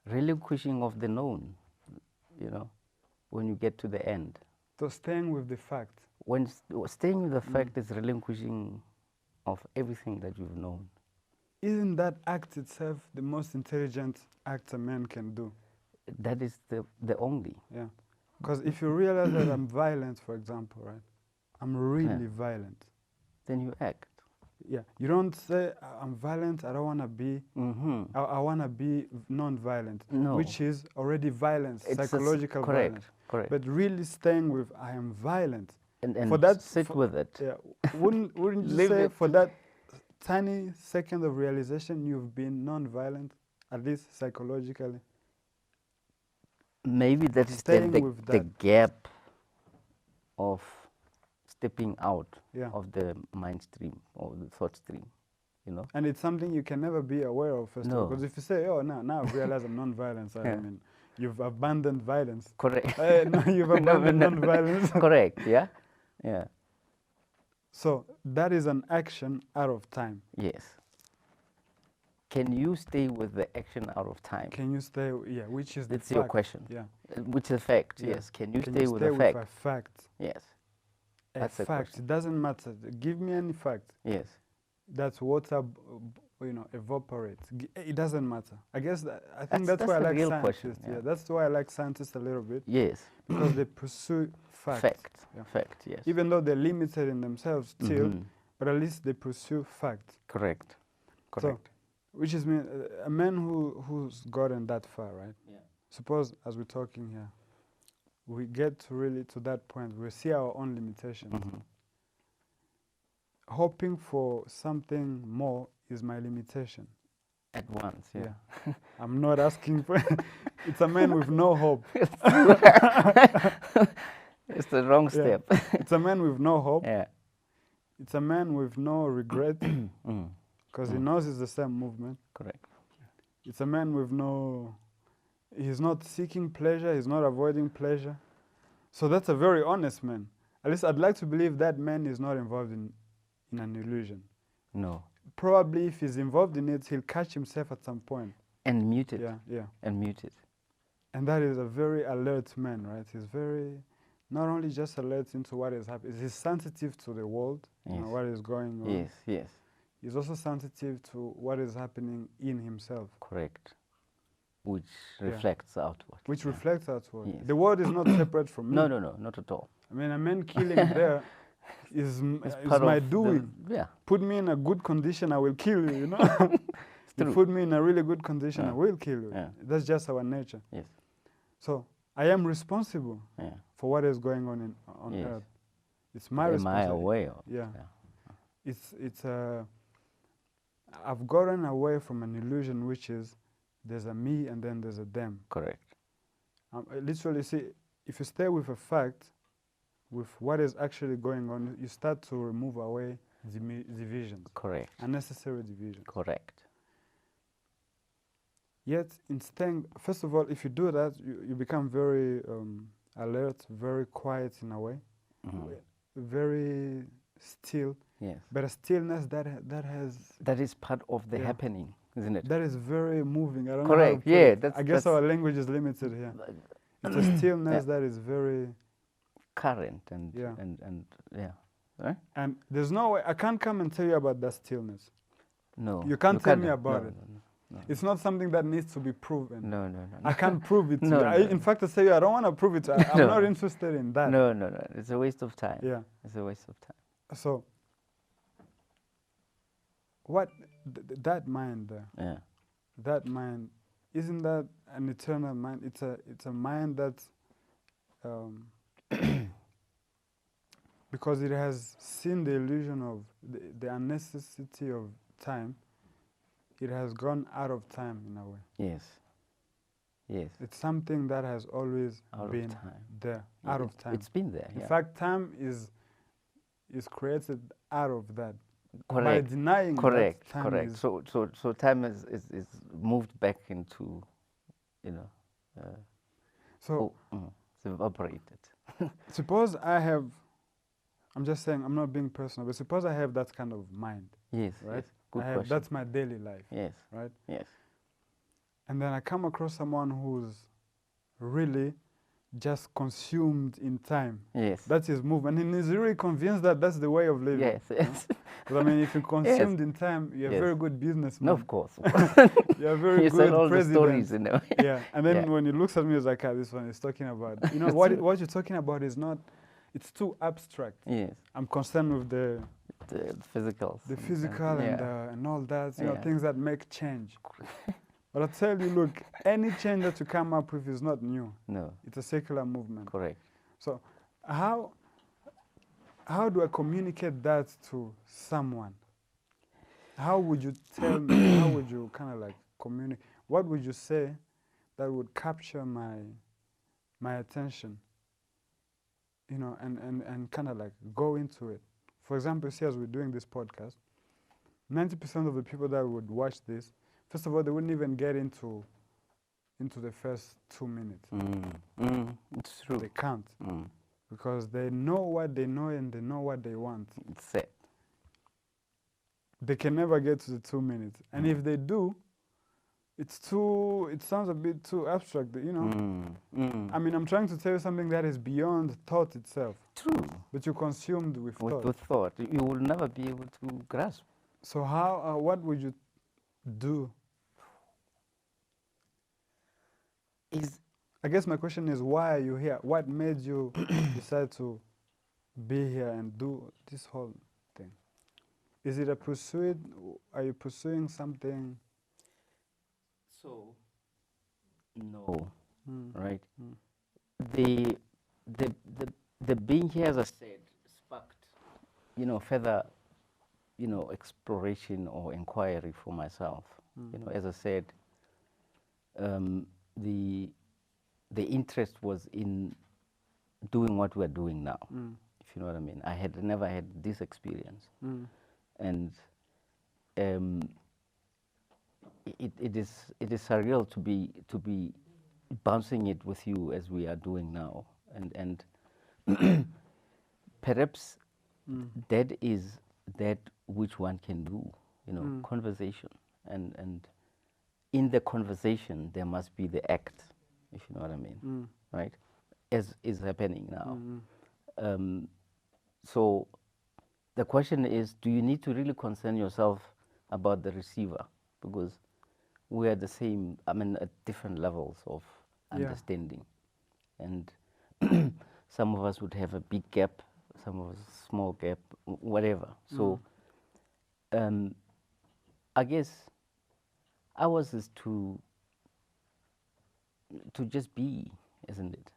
relinquishing of the known, when you get to the end. So staying with the fact. When staying with the fact is relinquishing of everything that you've known. Isn't that act itself the most intelligent act a man can do? That is the only. Yeah. Because if you realize that I'm violent, for example, right? I'm really violent. Then you act. Yeah. You don't say, I'm violent, I don't want to be, I want to be non-violent. No. Which is already violence, It's psychological violence. Correct. But really staying with, I am violent. And for that, sit with it. Yeah. Wouldn't you say for that tiny second of realization you've been non-violent, at least psychologically? maybe that is staying the with the that. gap of stepping out Yeah. of the mind stream or the thought stream, you know. And it's something you can never be aware of, first of all. No. Because if you say, oh, now I've realized I'm non-violent, I Yeah. mean, you've abandoned violence. Correct. No, you've abandoned non-violence. Correct. Yeah. Yeah. So that is an action out of time. Yes. Can you stay with the action out of time? Can you stay? Yeah, which is That's the your fact. question. Yeah. Which is a fact. Yeah. Yes. Can you Can stay you with stay a with fact? a fact? Yes. A That's the fact. question. It doesn't matter. Give me any fact. Yes. That's water, evaporates. It doesn't matter. I guess I think That's why I the like real scientists. question, Yeah. yeah. That's why I like scientists a little bit, Yes. because they pursue facts. Fact. Yeah. Fact. Yes. Even though they're limited in themselves still, Mhm. but at least they pursue facts. Correct. So, Correct. which is a man who's gotten that far, right? Yeah. Suppose as we're talking here, we get to that point where we see our own limitations. Mhm. Hoping for something more is my limitation. At once. Yeah. I'm not asking for it's a man with no hope. It's the wrong Yeah. step. It's a man with no hope. Yeah. It's a man with no regret, Mm. because he knows it's the same movement. Correct. It's a man with he's not seeking pleasure, he's not avoiding pleasure. So that's a very honest man. At least I'd like to believe that man is not involved in an illusion. No. Probably if he's involved in it, he'll catch himself at some point. And mute it. Yeah. And mute it. And that is a very alert man, right? He's very, not only just alert into what is happening, he's sensitive to the world, Yes. what is going on. Yes. Yes. He's also sensitive to what is happening in himself, Correct. Which reflects outward. which Yeah. reflects outward. Yes. The world is not separate from me. No, not at all. I mean, a man killing there is Part my of doing. Yeah. Put me in a good condition, I will kill you, you know? You true. put me in a really good condition, I Yeah. will kill you. Yeah. That's just our nature. Yes. So I am responsible Yeah. for what is going on on Yes. earth. It's my Am I responsibility. aware of? Yeah. It's I've gotten away from an illusion, which is there's a me and then there's a them. Correct. Literally, see, if you stay with a fact, with what is actually going on, you start to remove away divisions, Correct. unnecessary divisions. Correct. Yet, in staying, first of all, if you do that, you become very alert, very quiet in a way, very still. Yes. But a stillness that has That is part of the Yeah. happening, isn't it? that is very moving. I don't know how Correct. to put Yeah. it. I guess that's our language is limited here. It's a stillness that is very, current and Yeah. and yeah. Right? and there's no way I can't come and tell you about that stillness. No. You can't tell me no, about no, it. No. It's not something that needs to be proven. No. I can't prove it to No, you. no, In fact, I say I don't want to prove it to you. I'm No. not interested in that. No. It's a waste of time. Yeah. It's a waste of time. So, what that mind there? Yeah. That mind, isn't that an eternal mind? It's a mind that, because it has seen the illusion of the unnecessity of time, it has gone out of time in a way. Yes. Yes. It's something that has always Out been of time. there, Yeah, out of time. It's been there. In Yeah. fact, time is created out of that. By Correct. denying Correct. that time Correct. is, So time is moved back into, you know, so it's evaporated. suppose I'm just saying, I'm not being personal, but suppose I have that kind of mind, Yes. right? Yes. Good I have, question. that's my daily life, Yes. right? Yes. And then I come across someone who's really just consumed in time. Yes. That's his movement. And he's really convinced that that's the way of living. Yes. Yes. But I mean, if you're consumed in time, you're a Yes. very good businessman. No, of course. You're a very You good said all the president. stories, you know. Yeah. And then Yeah. when he looks at me, he's like, this one is talking about, what you're talking about is not, it's too abstract. Yes. I'm concerned with The physicals. the and- physical yeah. and all that, Yeah. things that make change. But I tell you, look, any change that you come up with is not new. No. It's a secular movement. Correct. So how do I communicate that to someone? How would you tell me, how would you kind of like communicate? What would you say that would capture my my attention, you know, and kind of like go into it. For example, see, as we're doing this podcast, 90% of the people that would watch this, first of all, they wouldn't even get into the first 2 minutes. It's true. They can't, because they know what they know and they know what they want. It's it. They can never get to the 2 minutes, and if they do, it sounds a bit too abstract, you know. I mean, I'm trying to tell you something that is beyond thought itself. True. But you're consumed with thought. With thought, you will never be able to grasp. So how, what would you do? I guess my question is, why are you here? What made you decide to be here and do this whole thing? Is it a pursuit? Are you pursuing something? So, no, right? The being here, as I said, sparked, you know, further, you know, exploration or inquiry for myself. You know, as I said, the interest was in doing what we're doing now, if you know what I mean. I had never had this experience, and it is surreal to be bouncing it with you as we are doing now, and perhaps that is that which one can do, you know, conversation, and in the conversation there must be the act, if you know what I mean, right? As is happening now. So the question is, do you need to really concern yourself about the receiver? Because we are the same, I mean, at different levels of understanding. And some of us would have a big gap, some of us a small gap, whatever. So I guess ours is to just be, isn't it?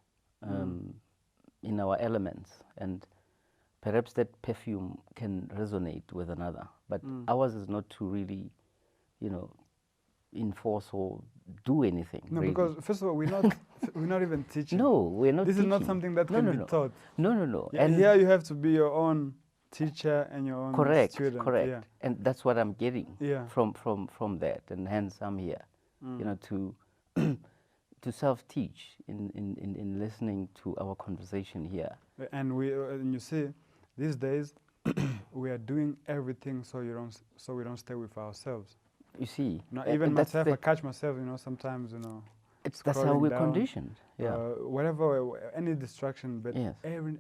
In our elements, and perhaps that perfume can resonate with another, but ours is not to really, you know, enforce or do anything. No, really. because first of all, we're not even teaching. No, we're not. This teaching. is not something that can be taught. No. Yeah, and here you have to be your own teacher and your own student. Correct. Yeah. And that's what I'm getting from that, and hence I'm here, you know, to to self-teach in listening to our conversation here. And and you see, these days we are doing everything so we don't stay with ourselves. You see, you know, even myself, I catch myself, you know, sometimes, you know. That's how we're conditioned. Yeah. Whatever, any distraction, but yes.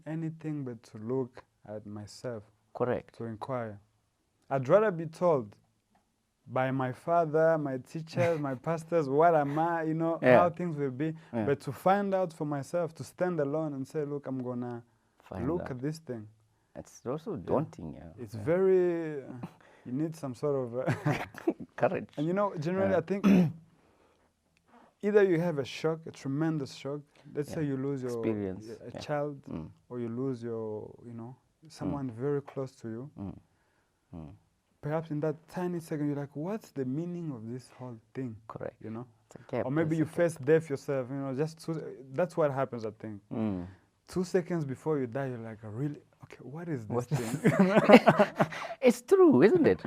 anything but to look at myself. Correct. To inquire. I'd rather be told by my father, my teachers, my pastors, what am I, you know, how things will be, but to find out for myself, to stand alone and say, look, I'm gonna look at this thing. It's also daunting. Yeah. It's very, you need some sort of courage. And you know, generally, I think either you have a shock, a tremendous shock. Let's say you lose your a child, or you lose your, you know, someone very close to you. Perhaps in that tiny second, you're like, what's the meaning of this whole thing? Correct. You know? Or maybe you face death yourself, you know, that's what happens, I think. 2 seconds before you die, you're like, really? Okay, what is this thing? It's true, isn't it?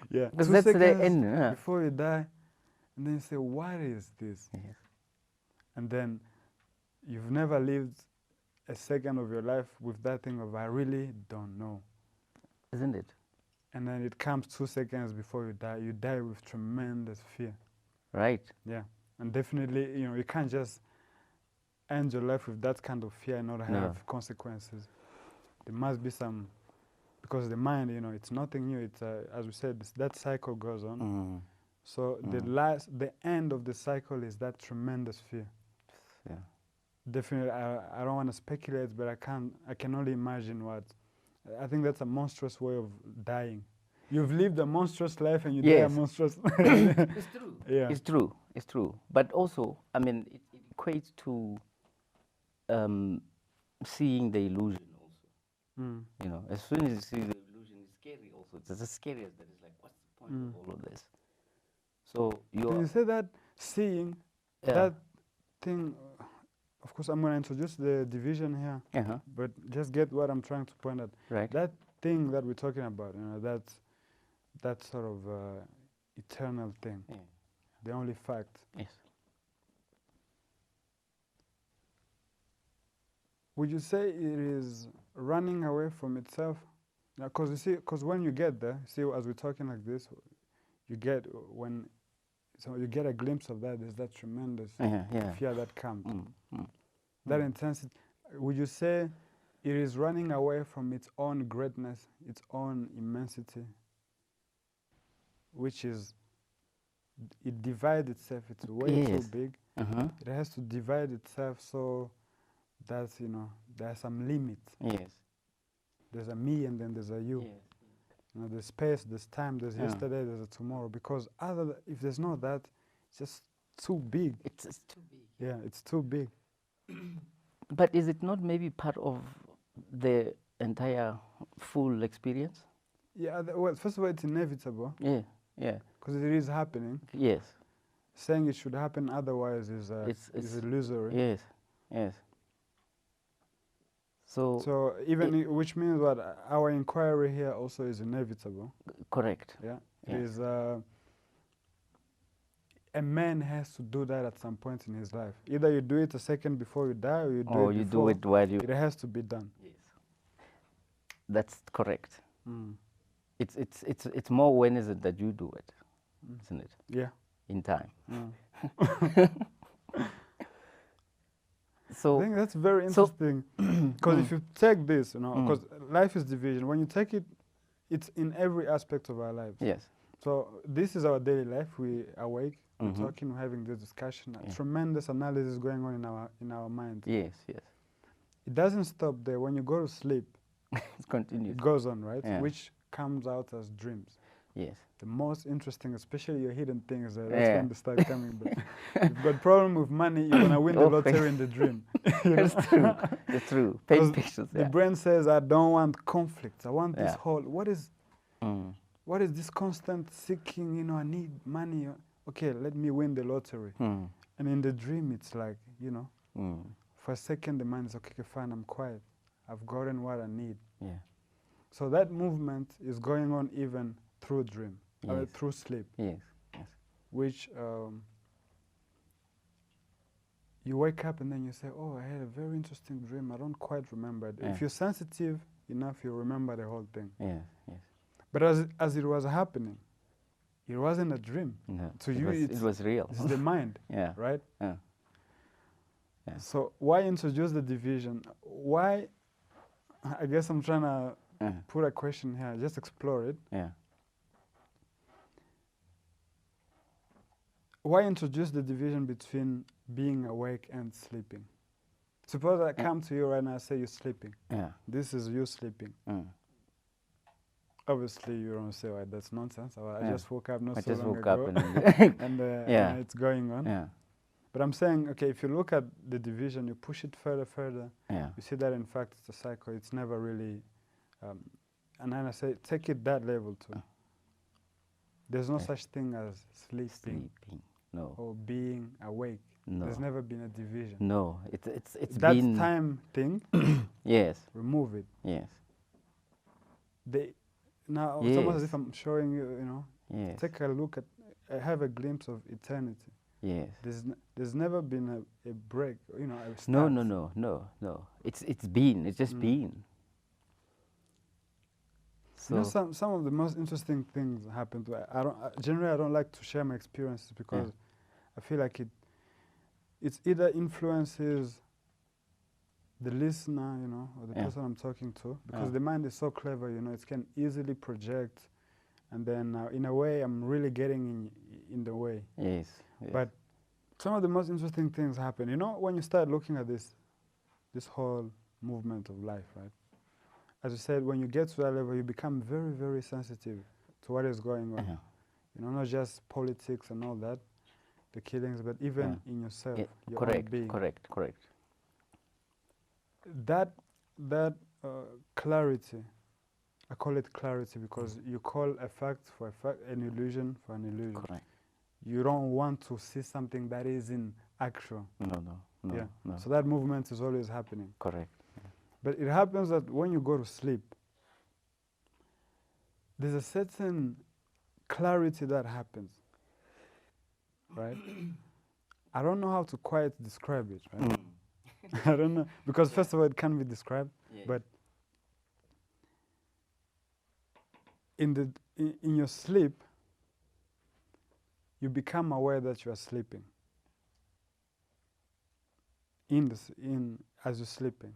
Yeah. Because 2 that's seconds the end. before you die, and then you say, what is this? Yes. And then you've never lived a second of your life with that thing of, I really don't know. Isn't it? And then it comes 2 seconds before you die with tremendous fear. Right. Yeah. And definitely, you know, you can't just end your life with that kind of fear and not have consequences. There must be some, because the mind, you know, it's nothing new. It's, as we said, that cycle goes on. So the end of the cycle is that tremendous fear. Yeah. Definitely, I don't want to speculate, but I can only imagine what. I think that's a monstrous way of dying. You've lived a monstrous life and you die a monstrous life. It's true. Yeah. It's true. It's true. But also, I mean, it equates to seeing the illusion also. You know, as soon as you see the illusion, it's scary also. It's as scary as that. It's like, what's the point of all of this? So you say that seeing that thing of course, I'm going to introduce the division here, but just get what I'm trying to point at. Right. That thing that we're talking about, that sort of eternal thing, the only fact. Yes. Would you say it is running away from itself? Because you see, because when you get there, see, as we're talking like this, you get so you get a glimpse of that. There's that tremendous fear that comes. That intensity. Would you say it is running away from its own greatness, its own immensity, which is it divides itself? It's way too big. It has to divide itself so that there's some limit. Yes. There's a me and then there's a you. Yes. There's space, there's time, there's yesterday, there's a tomorrow. Because if there's not that, it's just too big. It's too big. Yeah, it's too big. But is it not maybe part of the entire full experience? Yeah, well, first of all, it's inevitable. Yeah, yeah. Because it is happening. Yes. Saying it should happen otherwise is illusory. Yes, yes. So even which means what our inquiry here also is inevitable. Correct. Yeah. It is a man has to do that at some point in his life. Either you do it a second before you die, or you do it while you. It has to be done. Yes. That's correct. It's more when is it that you do it, isn't it? Yeah. In time. So I think that's very interesting, because if you take this, because life is division. When you take it, it's in every aspect of our lives. Yes. So this is our daily life. We awake, we're talking, we're having this discussion. Tremendous analysis going on in our minds. Yes, yes. It doesn't stop there. When you go to sleep, it continues. It goes on, right? Yeah. Which comes out as dreams. Yes. The most interesting, especially your hidden things, that's when they start coming back. If you've got problem with money, you're going to win the lottery in the dream. That's true. That's true. Paint pictures. The brain says, I don't want conflicts. I want this whole, what is this constant seeking, I need money. Okay, let me win the lottery. And in the dream, it's like, for a second, the mind is, okay, fine, I'm quiet. I've gotten what I need. Yeah. So that movement is going on even through dream, through sleep. Yes, yes. Which you wake up and then you say, oh, I had a very interesting dream. I don't quite remember it. If you're sensitive enough, you remember the whole thing. Yes, yes. But as it was happening, it wasn't a dream. No, to you, it was real. It's the mind, right? Yeah. Yeah. So why introduce the division? Why? I guess I'm trying to put a question here. Just explore it. Yeah. Why introduce the division between being awake and sleeping? Suppose I come to you right now and say you're sleeping. Yeah. This is you sleeping. Obviously, you don't say, well, that's nonsense. I just woke up not so long ago. And it's going on. Yeah. But I'm saying, okay, if you look at the division, you push it further, yeah. you see that in fact it's a cycle. It's never really, and then I say, take it that level too. There's no such thing as sleeping. No. Or being awake. No. There's never been a division. No, it's that been time thing. Yes. Remove it. Yes. Now, it's almost as if I'm showing you, Yes. take a look at, have a glimpse of eternity. Yes. There's never been a break, a start. No. It's been. It's just been. So some of the most interesting things happen to. Generally I don't like to share my experiences because I feel like it's either influences the listener, or the person I'm talking to, because the mind is so clever, it can easily project, and then in a way I'm really getting in the way. Yes. But some of the most interesting things happen. When you start looking at this whole movement of life, right? As you said, when you get to that level, you become very, very sensitive to what is going on. Not just politics and all that, the killings, but even in yourself, your own being. Correct. That clarity, I call it clarity because you call a fact for a fact, an illusion for an illusion. Correct. You don't want to see something that is in actual. No. no, Yeah. no. So that movement is always happening. Correct. But it happens that when you go to sleep, there's a certain clarity that happens, right? I don't know how to quite describe it, right? I don't know, because first of all, it can be described, but in your sleep, you become aware that you are sleeping. As you're sleeping,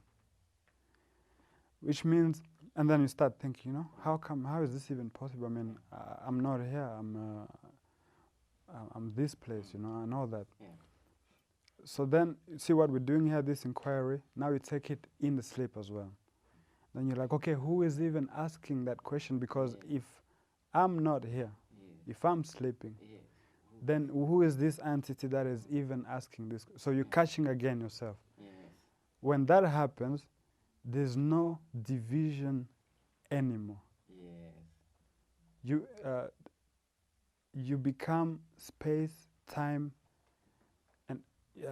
which means, and then you start thinking, how is this even possible? I mean, I'm not here. I'm this place, and all that. Yeah. So then, see what we're doing here, this inquiry. Now you take it in the sleep as well. Then you're like, okay, who is even asking that question? Because if I'm not here, if I'm sleeping, then who is this entity that is even asking this? So you're catching again yourself. When that happens, there's no division anymore. You become space, time, and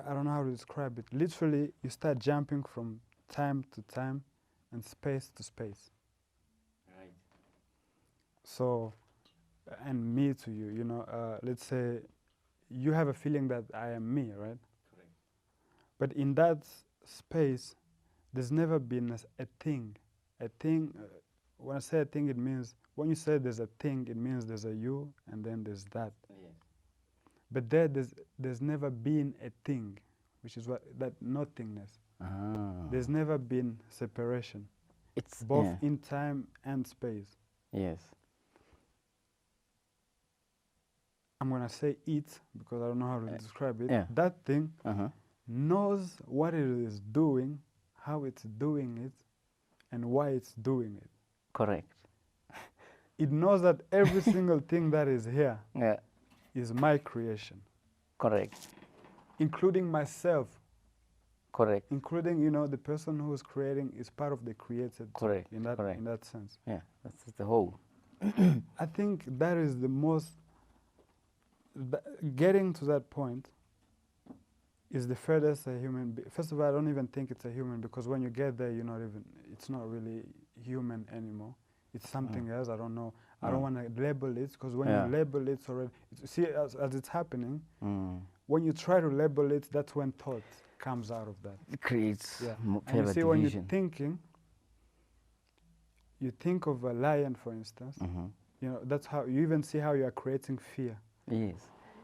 I don't know how to describe it. Literally, you start jumping from time to time and space to space. Right. So, and me to you, let's say you have a feeling that I am me, right? Correct. But in that space, there's never been a thing. A thing, when I say a thing, it means, when you say there's a thing, it means there's a you and then there's that. Yes. But there's never been a thing, which is that nothingness. There's never been separation. It's both in time and space. Yes. I'm going to say it because I don't know how to describe it. Yeah. That thing knows what it is doing, how it's doing it, and why it's doing it. Correct. It knows that every single thing that is here is my creation. Correct. Including myself. Correct. Including, the person who is creating is part of the created. Correct. In that sense. Yeah, that's the whole. I think that is the most. Getting to that point is the furthest a human. First of all, I don't even think it's a human, because when you get there, it's not really human anymore. It's something else. I don't know. I don't want to label it, because when you label it already, see, as it's happening, when you try to label it, that's when thought comes out of that. It creates and you see, when you're thinking, you think of a lion, for instance. That's how you even see how you are creating fear. Yes.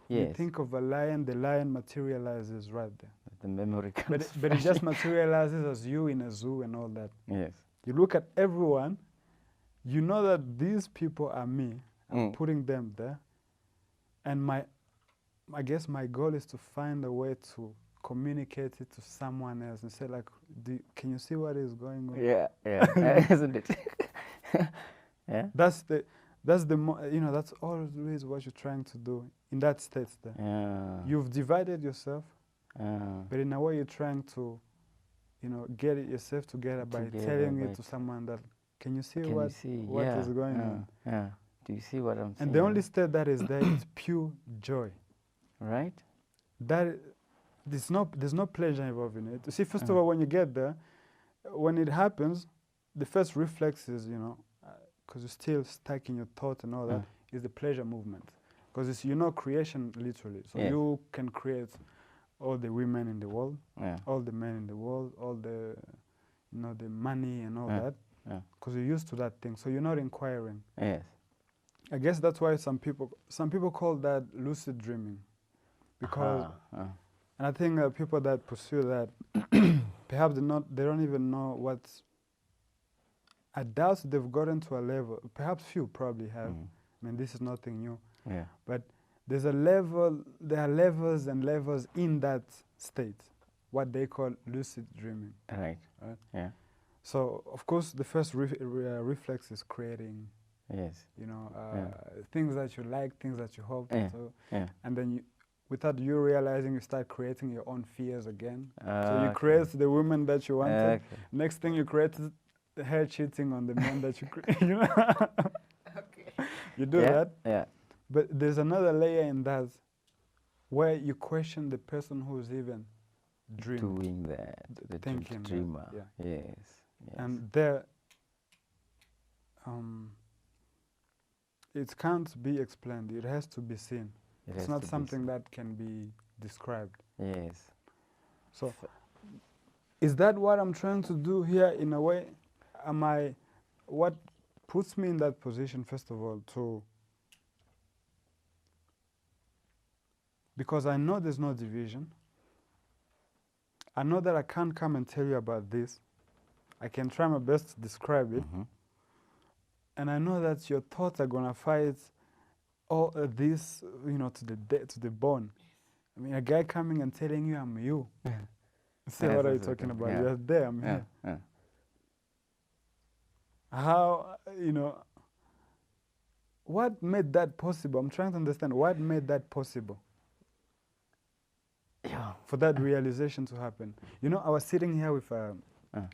You think of a lion, the lion materializes right there. The memory comes. But it just materializes as you in a zoo and all that. Yes. You look at everyone, you know that these people are me. I'm putting them there. And I guess my goal is to find a way to communicate it to someone else and say, like, can you see what is going on? Yeah, isn't it? Yeah. That's always what you're trying to do in that state there. Yeah. You've divided yourself, but in a way you're trying to, get it yourself together by telling it to someone that, can you see what is going on? Yeah. Do you see what I'm saying? And the only state that is there is pure joy. Right. There's no pleasure involved in it. You see, first of all, when you get there, when it happens, the first reflex is, because you're still stuck in your thought and all that, is the pleasure movement. Because it's, creation literally. So you can create all the women in the world, all the men in the world, all the, the money and all that. Because you're used to that thing. So you're not inquiring. Yes. I guess that's why some people call that lucid dreaming. Because, and I think people that pursue that, perhaps they don't even know what's. I doubt they've gotten to a level. Perhaps few probably have. I mean, this is nothing new. Yeah. But there's a level. There are levels and levels in that state, what they call lucid dreaming. Right. Yeah. So of course, the first reflex is creating. Yes. Things that you like, things that you hope. Yeah. And then without you realizing, you start creating your own fears again. So you create the woman that you wanted. Next thing you create her cheating on the man that you create. You do that. Yeah. But there's another layer in that where you question the person who's even dream. Doing that, the Thinking that, dreamer. yeah. Yes. And there, it can't be explained. It has to be seen. It's not something that can be described. Yes. So, is that what I'm trying to do here in a way? What puts me in that position, first of all, because I know there's no division. I know that I can't come and tell you about this. I can try my best to describe it. And I know that your thoughts are going to fight all this, to the bone. I mean, a guy coming and telling you I'm you. Say, what are you talking about? Yeah. You're there, I'm here. Yeah. How, what made that possible? I'm trying to understand what made that possible. Yeah. For that realization to happen. I was sitting here with a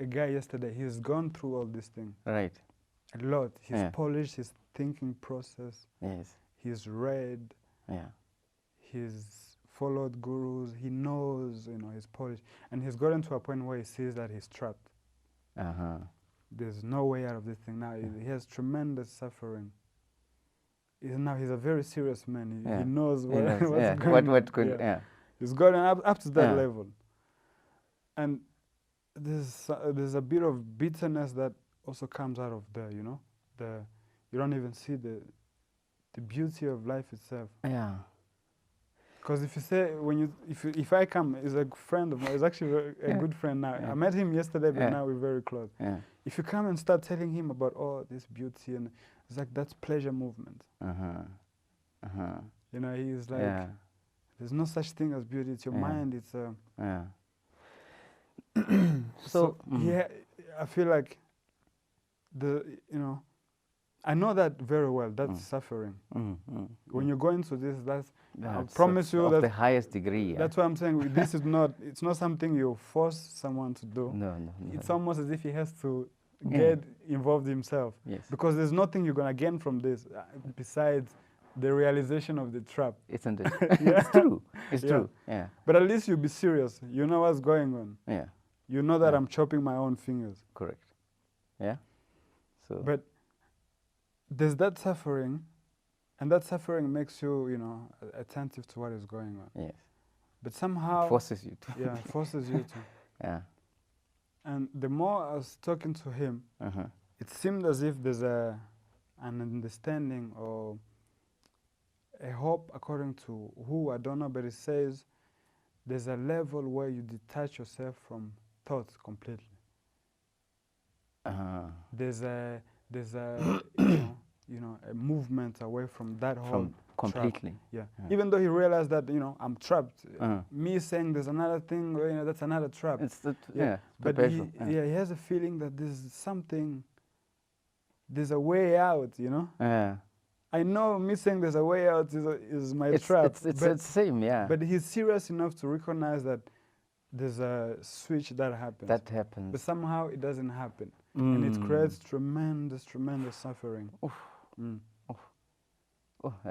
guy yesterday. He's gone through all this thing. Right. A lot. He's polished his thinking process. Yes. He's read. Yeah. He's followed gurus. He knows, he's polished. And he's gotten to a point where he sees that he's trapped. There's no way out of this thing. Now, he has tremendous suffering. He's a very serious man. He knows what's going on. He's gotten up to that level. And there's a bit of bitterness that also comes out of there, you don't even see the beauty of life itself. Yeah. Because if you say, if I come, he's a friend of mine, he's actually a good friend now. I met him yesterday, but now we're very close. If you come and start telling him about all this beauty, and it's like, that's pleasure movement. He's like, there's no such thing as beauty. It's your mind. It's so I feel like I know that very well. That's suffering. When you go into this, I promise you that's the highest degree. That's why I'm saying this is not. It's not something you force someone to do. No. It's almost as if he has to get involved himself. Yes. Because there's nothing you're gonna gain from this besides the realization of the trap. Isn't it? It's true. It's true. Yeah. But at least you'll be serious. You know what's going on. Yeah. You know that I'm chopping my own fingers. Correct. Yeah. So. But there's that suffering, and that suffering makes you, attentive to what is going on. Yes. But somehow forces you to. Yeah, forces you to. Yeah. And the more I was talking to him, it seemed as if there's an understanding or a hope, according to who, I don't know, but it says there's a level where you detach yourself from thoughts completely. There's a a movement away from that whole completely. Yeah. Even though he realized that I'm trapped. Me saying there's another thing, that's another trap. It's the But he has a feeling that there's something. There's a way out. Yeah. I know me saying there's a way out is my trap. It's the same, yeah. But he's serious enough to recognize that there's a switch that happens. That happens. But somehow it doesn't happen. And it creates tremendous, tremendous suffering.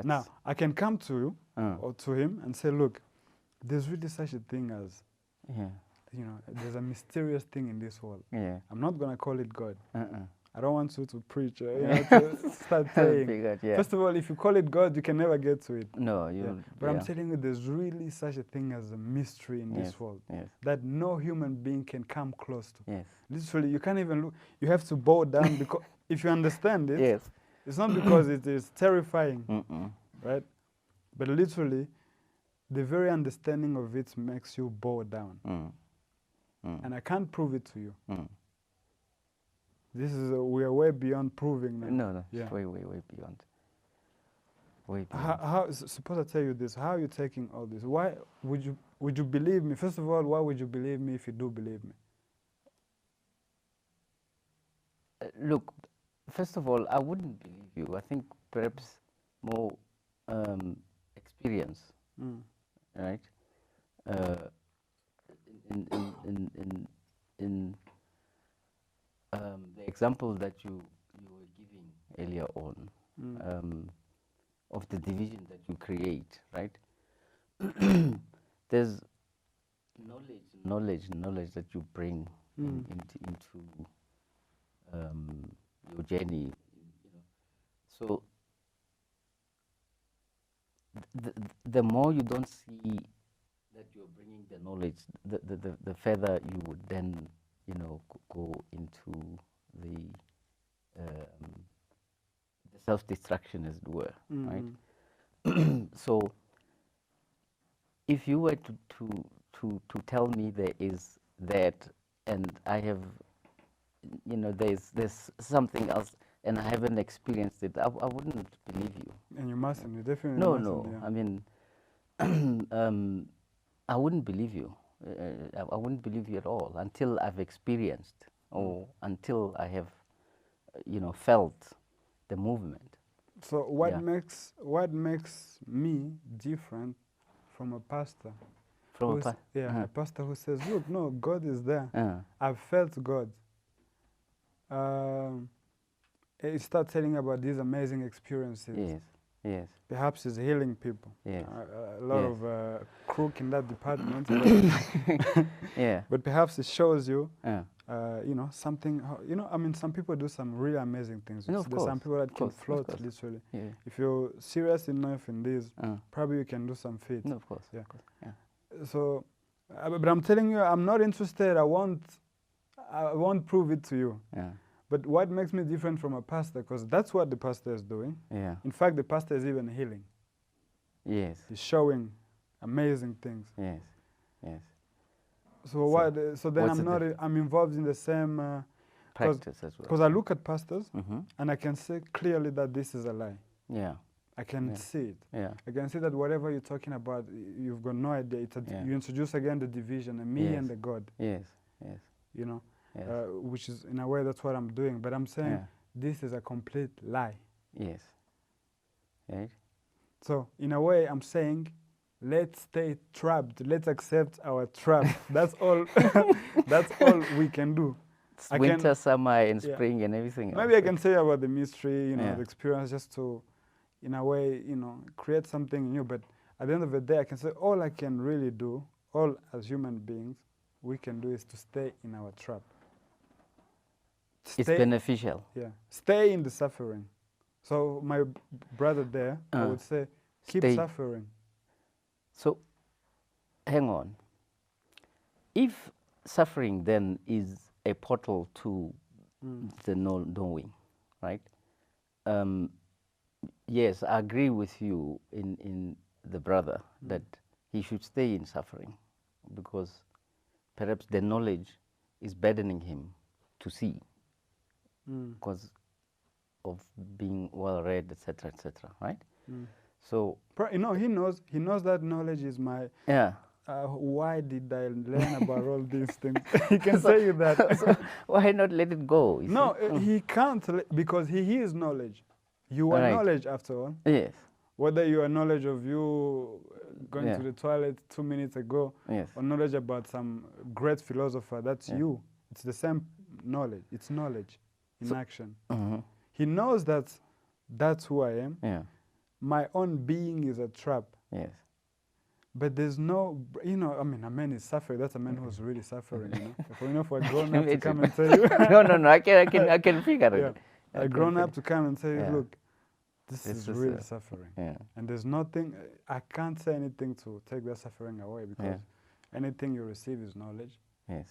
Now, I can come to you or to him and say, look, there's really such a thing as, there's a mysterious thing in this world. Yeah. I'm not going to call it God. I don't want you to preach, to start saying. First of all, if you call it God, you can never get to it. No, But I'm telling you, there's really such a thing as a mystery in this world that no human being can come close to. Yes. Literally, you can't even look. You have to bow down because if you understand it, it's not because it is terrifying, right? But literally, the very understanding of it makes you bow down. And I can't prove it to you. This is we are way beyond proving now. No, Yeah. way beyond. Way beyond. How, suppose I tell you this, how are you taking all this? Why would you believe me? First of all, why would you believe me if you do believe me? Look, first of all, I wouldn't believe you. I think perhaps more experience, right? In the example that you were giving earlier on, of the division that you create, right? There's knowledge knowledge that you bring into your journey, So the more you don't see that you're bringing the knowledge, the further you would then, go into the self-destruction, as it were, right? So if you were to tell me there is that, and I have, there's something else, and I haven't experienced it, I wouldn't believe you. And you mustn't. You definitely No, mustn't. no. Yeah. I mean, I wouldn't believe you. I wouldn't believe you at all until I've experienced, or until I have, felt the movement. So what makes me different from a pastor? From a pastor who says, "Look, no, God is there. I've felt God." He starts telling about these amazing experiences. Yes, yes. Perhaps he's healing people. Yes. A lot of crook in that department. Yeah. But perhaps it shows you, something. I mean, some people do some really amazing things. No, There's some people that can float literally. Yeah. If you're serious enough in this, probably you can do some feats. No, of course. Yeah. Of course. Yeah. So, but I'm telling you, I'm not interested. I won't prove it to you. Yeah. But what makes me different from a pastor, because that's what the pastor is doing. Yeah. In fact, the pastor is even healing. Yes. He's showing amazing things. Yes. Yes. So then I'm involved in the same practice as well. Because I look at pastors and I can see clearly that this is a lie. Yeah. I can see it. Yeah. I can see that whatever you're talking about, you've got no idea. You introduce again the division, and me and the God. Yes. Yes. Yes. Which is, in a way, that's what I'm doing. But I'm saying this is a complete lie. Yes. Right. So, in a way, I'm saying, let's stay trapped. Let's accept our trap. That's all. That's all we can do. It's winter, summer, and spring, and everything else. Maybe I can say about the mystery, the experience, just to, in a way, create something new. But at the end of the day, I can say all I can really do, all as human beings, we can do is to stay in our trap. It's beneficial. Yeah. Stay in the suffering. So my brother there, I would say, keep suffering. So, hang on. If suffering then is a portal to the knowing, right? Yes, I agree with you in the brother that he should stay in suffering, because perhaps the knowledge is burdening him to see, because of being well read, etc., right? So he knows that knowledge is my. Yeah. Why did I learn about all these things? He can say you that. So why not let it go? No, he can't, because he is knowledge. You are knowledge after all. Yes. Whether you are knowledge of you going to the toilet 2 minutes ago, or knowledge about some great philosopher, that's you. It's the same knowledge. It's knowledge in action. He knows that that's who I am. Yeah. My own being is a trap. Yes. But there's no, a man is suffering. That's a man who's really suffering, for a grown up to come and tell you. No, I can figure it. A grown up to come and tell you, look, this is really suffering. Yeah. And there's nothing, I can't say anything to take that suffering away, because anything you receive is knowledge. Yes.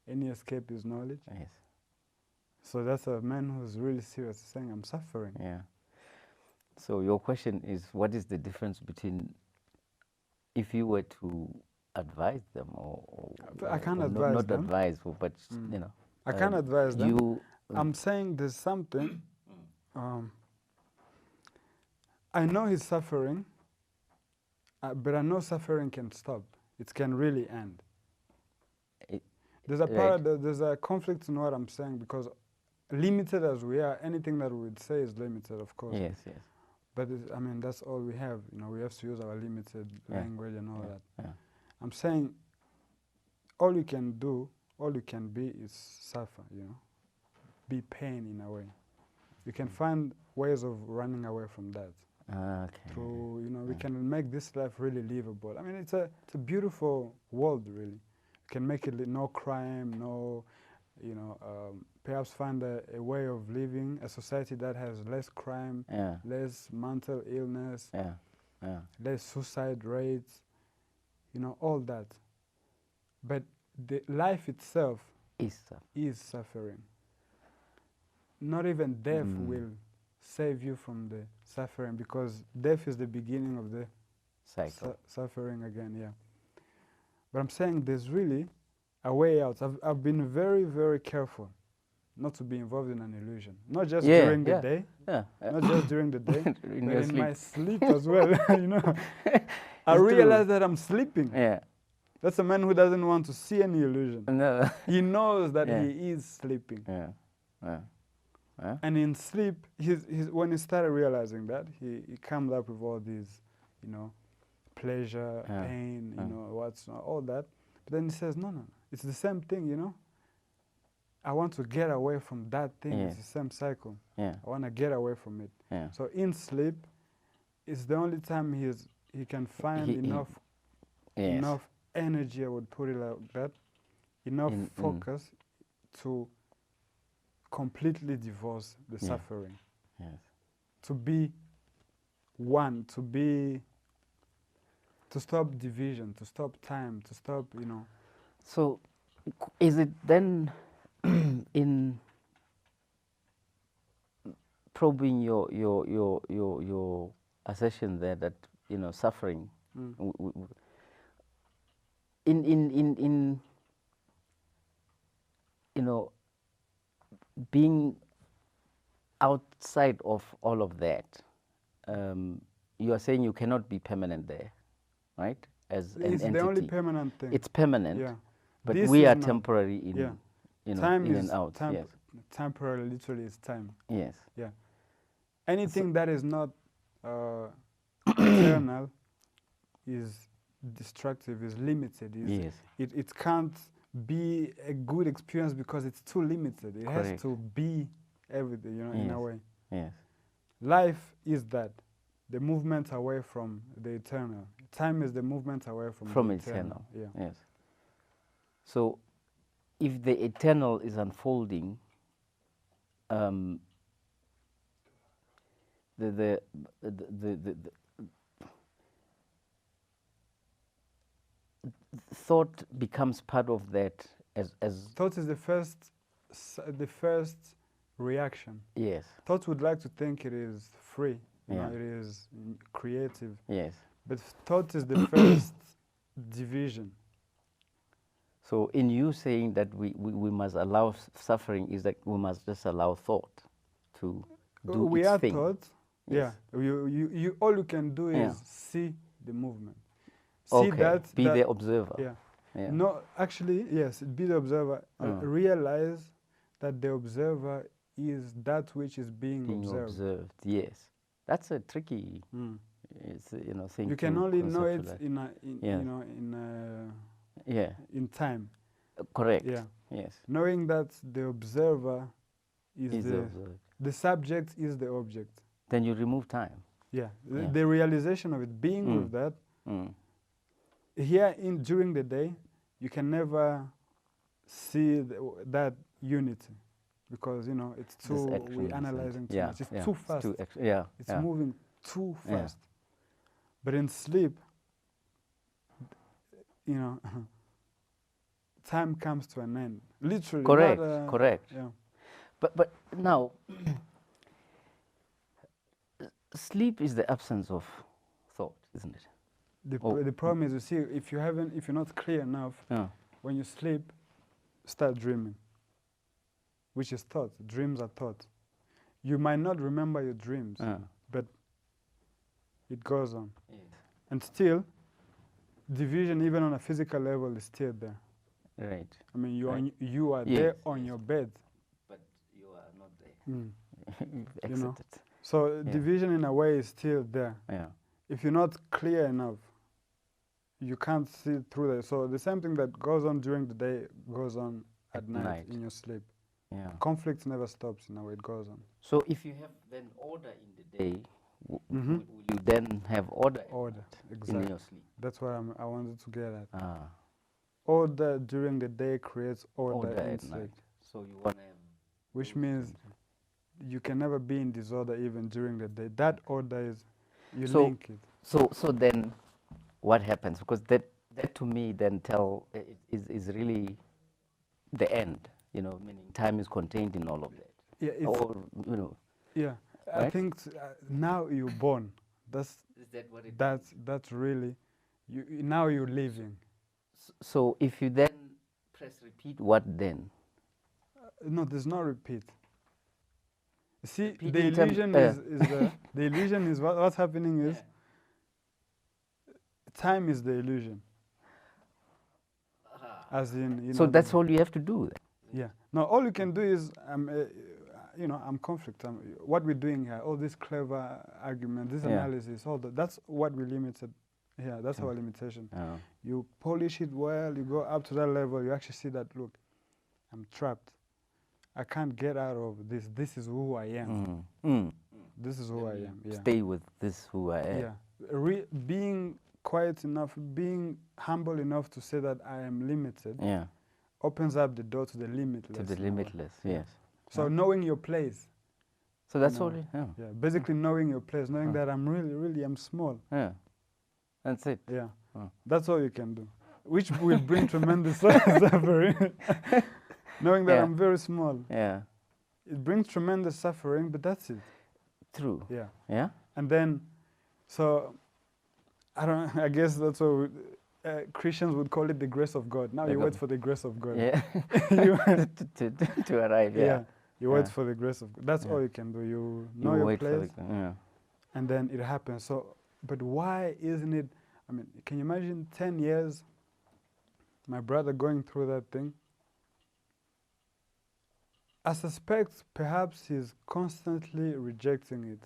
Any escape is knowledge. Yes. So that's a man who's really serious, saying, I'm suffering. Yeah. So your question is, what is the difference between, if you were to advise them, or I can't advise not them. Advise, but I can't advise them. I'm saying there's something. I know he's suffering, but I know suffering can stop. It can really end. There's a conflict in what I'm saying, because limited as we are, anything that we would say is limited, of course. Yes, yes. But that's all we have. We have to use our limited language and all that. Yeah. I'm saying all you can do, all you can be is suffer, Be pain in a way. You can find ways of running away from that. Okay. through, you know, we can make this life really livable. I mean, it's a beautiful world, really. We can make it no crime, no, you know, perhaps find a way of living, a society that has less crime, Yeah. less mental illness, Yeah. Yeah. less suicide rates, you know, all that. But the life itself is suffering. Not even death will save you from the suffering, because death is the beginning of the cycle. Suffering again, yeah. But I'm saying there's really a way out. I've been very, very careful not to be involved in an illusion. Not just during the day, not just during the day, but in my sleep as well, you know. I realize that I'm sleeping. Yeah. That's a man who doesn't want to see any illusion. No. He knows that he is sleeping. Yeah. Yeah. Yeah. And in sleep, when he started realizing that, he comes up with all these, you know, pleasure, pain, you know, all that. But then he says, no, it's the same thing, you know. I want to get away from that thing. It's the same cycle. Yeah. I want to get away from it. Yeah. So in sleep, it's the only time he can find enough energy, I would put it like that, enough focus to completely divorce the suffering. Yes. To be one, to stop division, to stop time, to stop, you know. So is it then in probing your assertion there that, you know, suffering in you know, being outside of all of that, you are saying you cannot be permanent there, right? As an entity. It's the only permanent thing. It's permanent, yeah. But we are temporary in, you know, time in is and out. Yes. Temporary literally is time. Yes. Yeah. Anything that is not eternal is destructive, is limited. It can't be a good experience because it's too limited. It has to be everything, you know, in a way. Yes. Life is that, the movement away from the eternal. Time is the movement away from the eternal. Yeah. Yes. So, if the eternal is unfolding, the thought becomes part of that as thought is the first reaction. Yes. Thought would like to think it is free, you know, it is creative. Yes. But thought is the first division. So in you saying that we must allow suffering, is that we must just allow thought to do we its are thing. thought. Yes. Yeah. You all you can do is see the movement. See that. Be the observer. Yeah. No, actually, yes. Be the observer. Realize that the observer is that which is being observed. Yes. That's a tricky. It's, you know, thing. You can only know it in time. Correct. Yeah. Yes. Knowing that the observer is the subject is the object. Then you remove time. Yeah. The realization of it, being with that. Here during the day, you can never see that unity, because, you know, it's too, we're analyzing too much. It's too fast. It's moving too fast. But in sleep, you know, time comes to an end. Literally. Correct. Correct. Yeah. But now, sleep is the absence of thought, isn't it? The problem is, you see, if you're not clear enough, when you sleep, start dreaming, which is thought. Dreams are thought. You might not remember your dreams, but it goes on. Yes. And still, division, even on a physical level, is still there. Right. I mean, you are there on your bed. But you are not there. You know? So division, in a way, is still there. Yeah. If you're not clear enough, you can't see through that. So the same thing that goes on during the day goes on at night in your sleep. Yeah. Conflict never stops, in a way, it goes on. So if you have then order in the day, will you then have order at Order, night in exactly. your sleep? That's what I wanted to get at. Ah, Order during the day creates order order in at sleep, night. So you want to have which those means things. you can never be in disorder even during the day. That order is, you So- link it. So then, what happens? Because that to me then is really the end. You know, meaning time is contained in all of that. Yeah, it's, Or you know, yeah. I right? think now you're born. That's Is that what it that's really, now you're living. So if you then press repeat, what then? No, there's no repeat. See, Repeat the in term- illusion is the illusion is what's happening is time is the illusion. As in, you So know, that's all you have to do. Then. yeah. No, all you can do is, you know, I'm conflict. What we're doing here, all this clever argument, this analysis, all that, that's what we limited. Yeah, that's our limitation. Oh. You polish it well, you go up to that level, you actually see that, look, I'm trapped. I can't get out of this. This is who I am. This is who I am. Yeah. Stay with this who I am. Yeah. Being quiet enough, being humble enough to say that I am limited, opens up the door to the limitless. To the limitless, yes. So knowing your place. So that's No. all. Yeah. Basically knowing your place, knowing that I'm really I'm small. Yeah. That's it. Yeah. That's all you can do. Which will bring tremendous suffering. Knowing that I'm very small. Yeah. It brings tremendous suffering, but that's it. True. Yeah. Yeah. And then, so, I guess that's what Christians would call it, the grace of God. Now you wait for the grace of God. Yeah. to arrive, yeah. You wait for the grace of God. That's all you can do. You know your place, and then it happens. So, but why isn't it, I mean, can you imagine 10 years, my brother going through that thing? I suspect perhaps he's constantly rejecting it.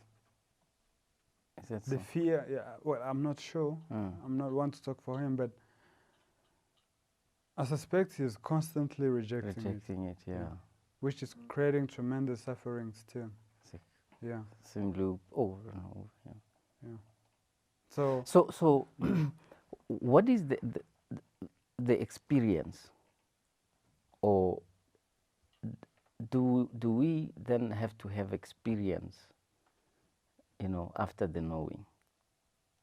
Is that The so? fear, well, I'm not sure. I'm not one to talk for him, but I suspect he's constantly rejecting it. Yeah. Which is creating tremendous suffering still. Sick. Yeah. Same loop over and over. Yeah. So, So what is the experience, or do we then have to have experience, you know, after the knowing,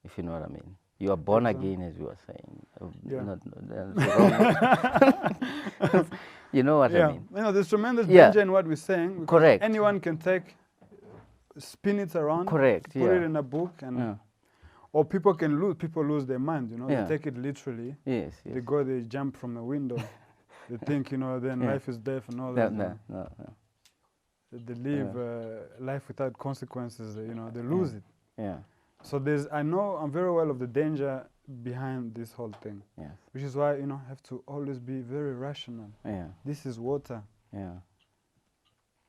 if you know what I mean? You are born again, as you were saying. You know what I mean? You know, there's tremendous danger in what we're saying. Correct. Anyone can spin it around. Correct. Put it in a book, and or people lose their mind. You know, they take it literally. Yes. They jump from the window. They think, you know, then life is death and all that. No. They live life without consequences. You know, they lose it. Yeah. So I'm very well of the danger behind this whole thing. Yes. Which is why, you know, I have to always be very rational. Yeah. This is water. Yeah.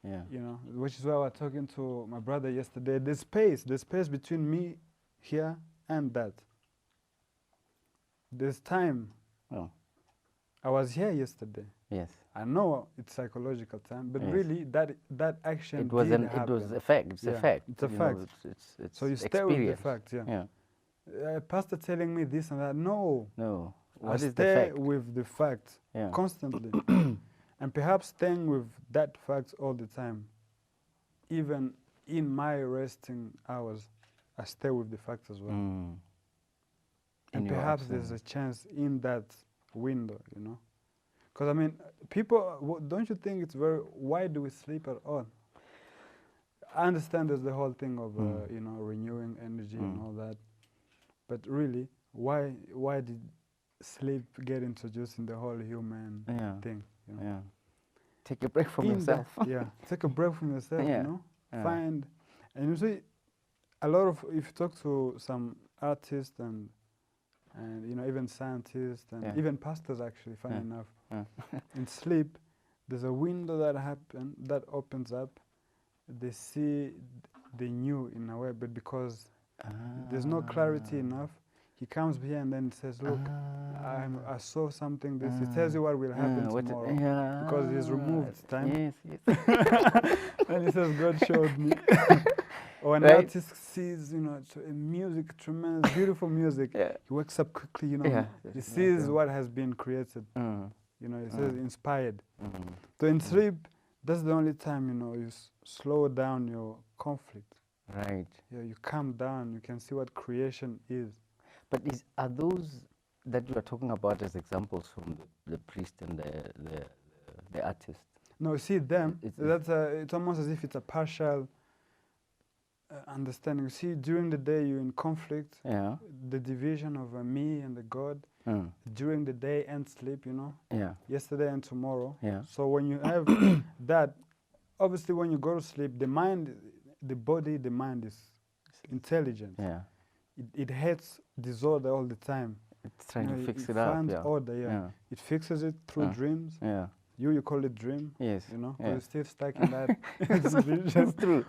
You know, which is why I was talking to my brother yesterday. The space between me here and that. There's time. Oh. I was here yesterday. Yes. I know it's psychological time, but really that action it was a fact. It's a fact. It's a fact. It's so you stay with the fact. Pastor telling me this and that. No. What I is stay the fact? with the fact constantly. And perhaps staying with that fact all the time, even in my resting hours, I stay with the fact as well. And perhaps there's a chance in that window, you know. Because, I mean, people, don't you think it's why do we sleep at all? I understand there's the whole thing of, you know, renewing energy and all that. But really, why did sleep get introduced in the whole human thing? You know? Take a break from yourself. Take a break from yourself, you know. And you see, if you talk to some artists and you know, even scientists and even pastors, actually, funny enough, in sleep, there's a window that opens up. They see the new in a way, but because there's no clarity enough, he comes here and then says, look, I saw something, he tells you what will happen tomorrow, because he's removed time. Yes. And he says, God showed me. Or an Right. artist sees, a music, tremendous, beautiful music. Yeah. He wakes up quickly, Yeah. he sees what has been created. He says inspired. So in sleep, that's the only time, you slow down your conflict. Right. Yeah, you calm down. You can see what creation is. But are those that you are talking about as examples from the priest and the artist? No, see them. It's It's almost as if it's a partial understanding. See, during the day you're in conflict. Yeah. The division of me and the God. Mm. During the day and sleep. Yeah. Yesterday and tomorrow. Yeah. So when you have that, obviously when you go to sleep, the mind, the body, the mind is intelligent. Yeah. It hates disorder all the time. It's trying to fix it up. It up. finds Yeah. order. Yeah. Yeah. It fixes it through dreams. Yeah. You call it dream. Yes. Because Yeah. you're still stuck in that It's division. true.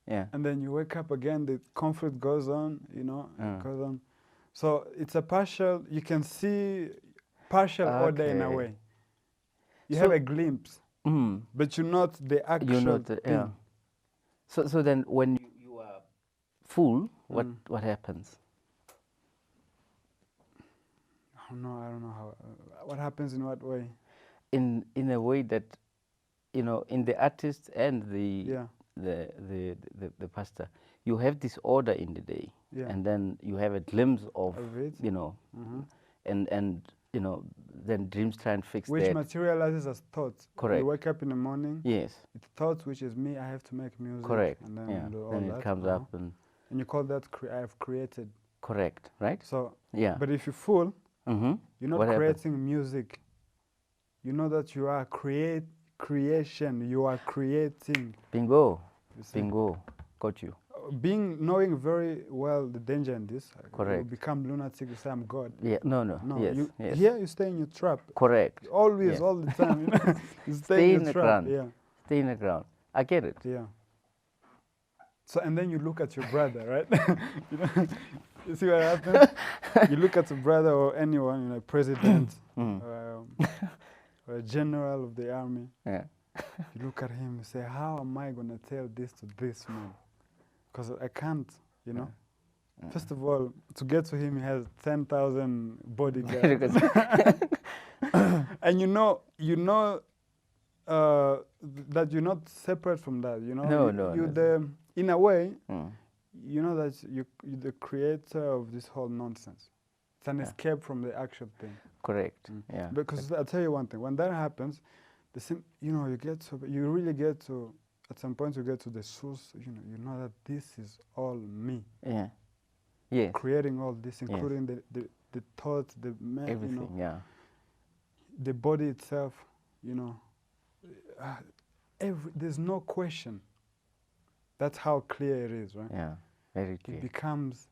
Yeah. And then you wake up again, the conflict goes on, it goes on. So it's a partial, you can see partial order in a Okay. way. You So- have a glimpse, Mm. but you're not the actual You're not. thing. Yeah. So then when you are full, what happens? I don't know how. What happens in what way? In a way that, in the artist and Yeah. the pastor, you have this order in the day, Yeah. and then you have a glimpse of Of it. and then dreams try and fix Which that. materializes as thoughts. Correct. You wake up in the morning. Yes. It's thoughts, which is me. I have to make music. Correct. And then Yeah. do all Then that. it comes up and And you call that I have created. correct, right? So. Yeah. But if you're full, Mm-hmm. you're not What happens? creating music. You know that you are creation. You are creating. Bingo. You see? Bingo. Got you. Knowing very well the danger in this. You Correct. become lunatic. You say I'm God. Yeah. No. No. Yes. You, yes. Here you stay in your trap. Correct. Always, Yes. all the time. You Stay in in your the trap. ground. Yeah. Stay in the ground. I get it. Yeah. So and then you look at your brother, right? You see what happens? You look at your brother or anyone, president, or a general of the army. Yeah. You look at him and say, how am I going to tell this to this man? Because I can't, First of all, to get to him, he has 10,000 bodyguards. And that you're not separate from that, No. In a way, you know that you're the creator of this whole nonsense. It's an escape from the actual thing. Correct. Yeah. Because I'll tell you one thing, when that happens, you really get to, at some point you get to the source, you know that this is all me. Yeah. Yes. Creating all this, including the thoughts, the Everything. Yeah. the body itself, there's no question. That's how clear it is, right? Yeah. Very It clear. becomes,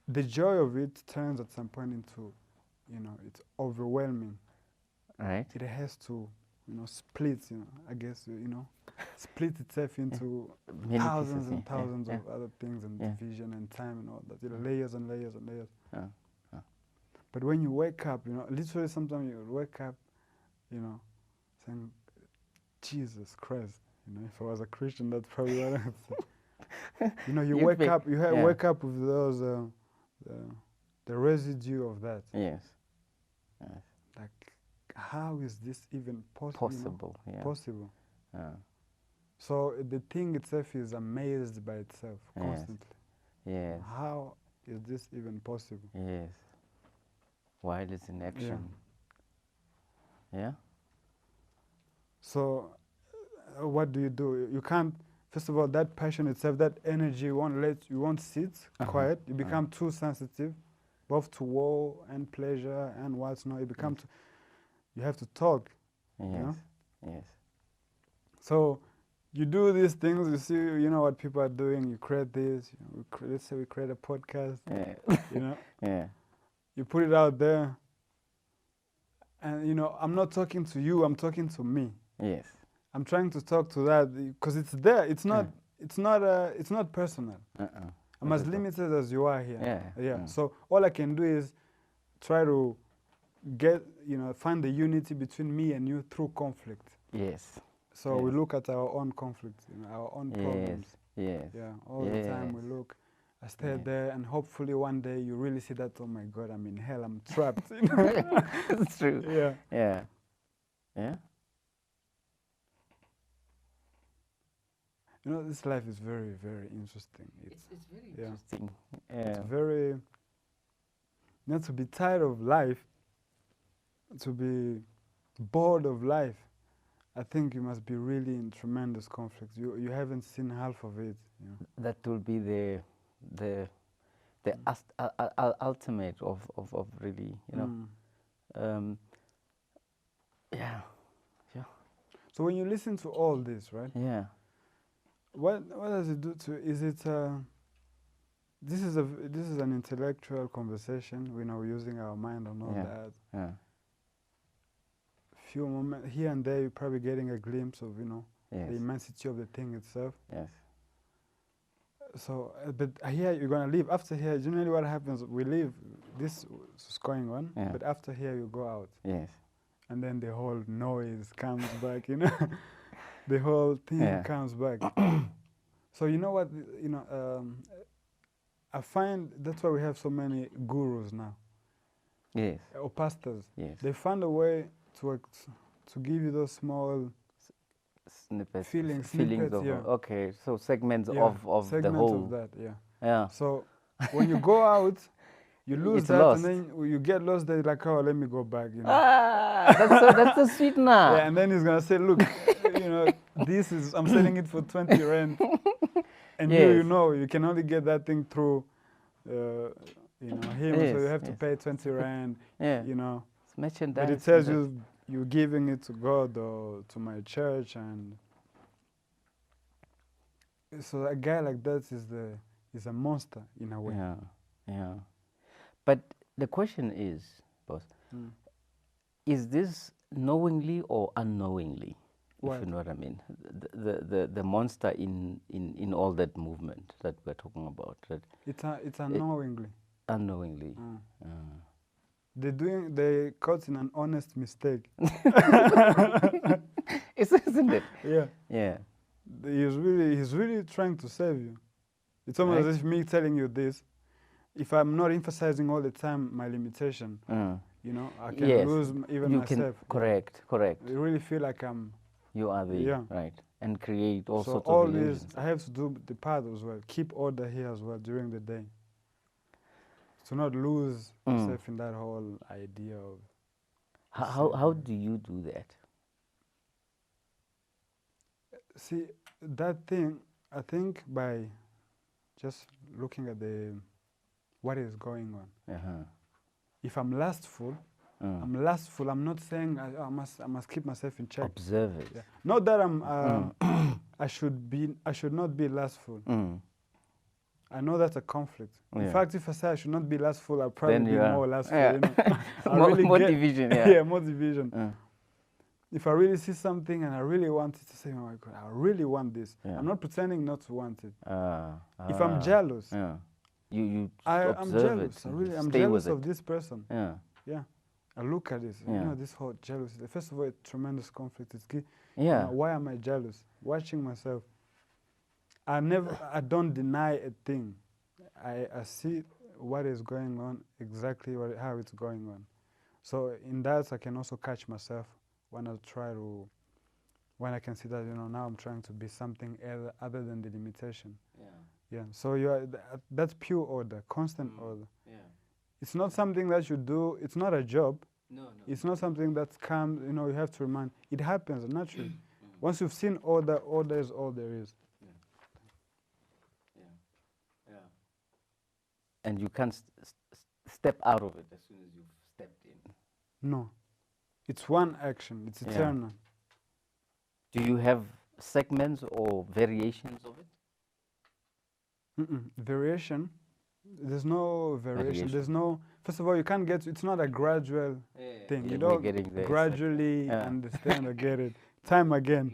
the joy of it turns at some point into, it's overwhelming. Right. It has to, split, I guess, split itself into Many thousands pieces, and yeah, thousands yeah. of other things and Yeah. division and time and all that, layers and layers and layers. Yeah. But when you wake up, literally sometimes you wake up, saying, Jesus Christ. If I was a Christian, that's probably what I would say. You You'd wake be- up, yeah. wake up with those, the residue of that. Yes. Yes. Like, how is this even possible? Possible. Yeah. Possible. Yeah. So the thing itself is amazed by itself Yes. constantly. Yes. How is this even possible? Yes. While it's in action. Yeah. So what do? You can't, first of all, that passion itself, that energy you won't sit quiet. You become too sensitive, both to woe and pleasure and what's not. You become you have to talk. Yes. Yes. So you do these things, you see, what people are doing, you create this, let's say we create a podcast, Yeah. Yeah. you put it out there, and, I'm not talking to you, I'm talking to me. Yes. I'm trying to talk to that, because it's there, it's not personal. I'm as limited as you are here. Yeah. So all I can do is try to get, find the unity between me and you through conflict. Yes. So we Yes. look at our own conflicts, our own problems. Yes. Yeah, all the time we look. I stay there, and hopefully one day you really see that, oh my God, I'm in hell, I'm trapped. You know? It's true. Yeah. Yeah. Yeah. You know, this life is very, very interesting. It's very interesting. It's very, not to be tired of life, to be bored of life. I think you must be really in tremendous conflict. You haven't seen half of it. You know? That will be the ultimate of really, you know. Yeah. Yeah. So when you listen to all this, right? Yeah. What does it do to? Is it? This is an intellectual conversation. We know, using our mind and all that. Yeah. Few moments here and there, you're probably getting a glimpse of, you know, Yes. the immensity of the thing itself. Yes. So, but here you're gonna leave. After here, generally what happens? We leave. This is going on, but after here you go out. Yes. And then the whole noise comes back. You know, the whole thing comes back. So you know what? You know, I find that's why we have so many gurus now. Yes. Or pastors. Yes. They found a way to give you those small snippets, feelings of okay, so segments of segments the whole of that, yeah. So when you go out, you lose it's that, lost. and then you get lost. They're like, oh, let me go back. You know? That's a sweetener. Yeah, and then he's gonna say, look, you know, this is I'm selling it for 20 rand, and you know, you can only get that thing through, you know, him. So you have to pay 20 rand. You know, it's merchandise. But it tells you you're giving it to God or to my church, and so a guy like that is a monster in a way. Yeah, yeah. But the question is, boss, is this knowingly or unknowingly? What? If you know what I mean. The monster in all that movement that we're talking about. That it's unknowingly. Unknowingly. They caught in an honest mistake. Isn't it? Yeah. Yeah. He's really trying to save you. It's almost as if me telling you this, if I'm not emphasizing all the time my limitation, you know, I can lose even myself. Correct. I really feel like you are the right, and create all sorts of illusions. This, I have to do the part as well. Keep order here as well during the day. To not lose yourself in that whole idea of. How do you do that? See, that thing, I think by just looking at what is going on. If I'm lustful, I'm lustful. I'm not saying I must keep myself in check. Observe it. Yeah. Not that I'm. I should not be lustful. I know that's a conflict. In fact, if I say I should not be lustful, I'll probably be more lustful. You know? more division. More division. If I really see something and I really want it, to say, oh my God, I really want this. I'm not pretending not to want it. If I'm jealous, I'm jealous. I'm jealous of this person. I look at this. You know, this whole jealousy. First of all, a tremendous conflict. It's why am I jealous? Watching myself. I don't deny a thing. I see what is going on, exactly how it's going on. So in that, I can also catch myself when I can see that, you know, now I'm trying to be something other than the limitation. So that's pure order, constant order. It's not something that you do. It's not a job. No. It's not something that comes, you know, you have to remind. It happens naturally. Once you've seen order, order is all there is. And you can't step out of it as soon as you've stepped in. No. It's one action. It's eternal. Do you have segments or variations of it? Variation? There's no variation. There's no... First of all, you can't get... It's not a gradual thing. You don't gradually understand or get it. Time again.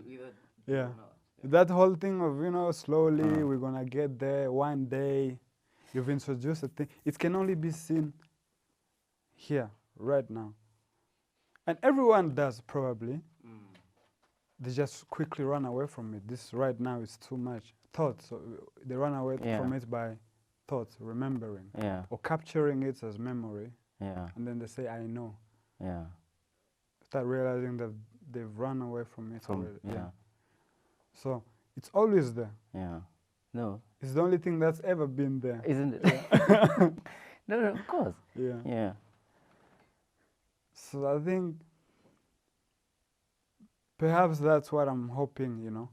That whole thing of, you know, slowly we're going to get there one day. You've introduced a thing. It can only be seen here, right now. And everyone does, probably. They just quickly run away from it. This right now is too much. thoughts. So they run away Yeah. from it by thoughts, remembering, Yeah. or capturing it as memory, Yeah. and then they say, I know. Yeah. Start realizing that they've run away from it From already. yeah. So it's always there. Yeah. No. It's the only thing that's ever been there. Isn't it? Yeah. No, of course. Yeah. Yeah. So I think perhaps that's what I'm hoping,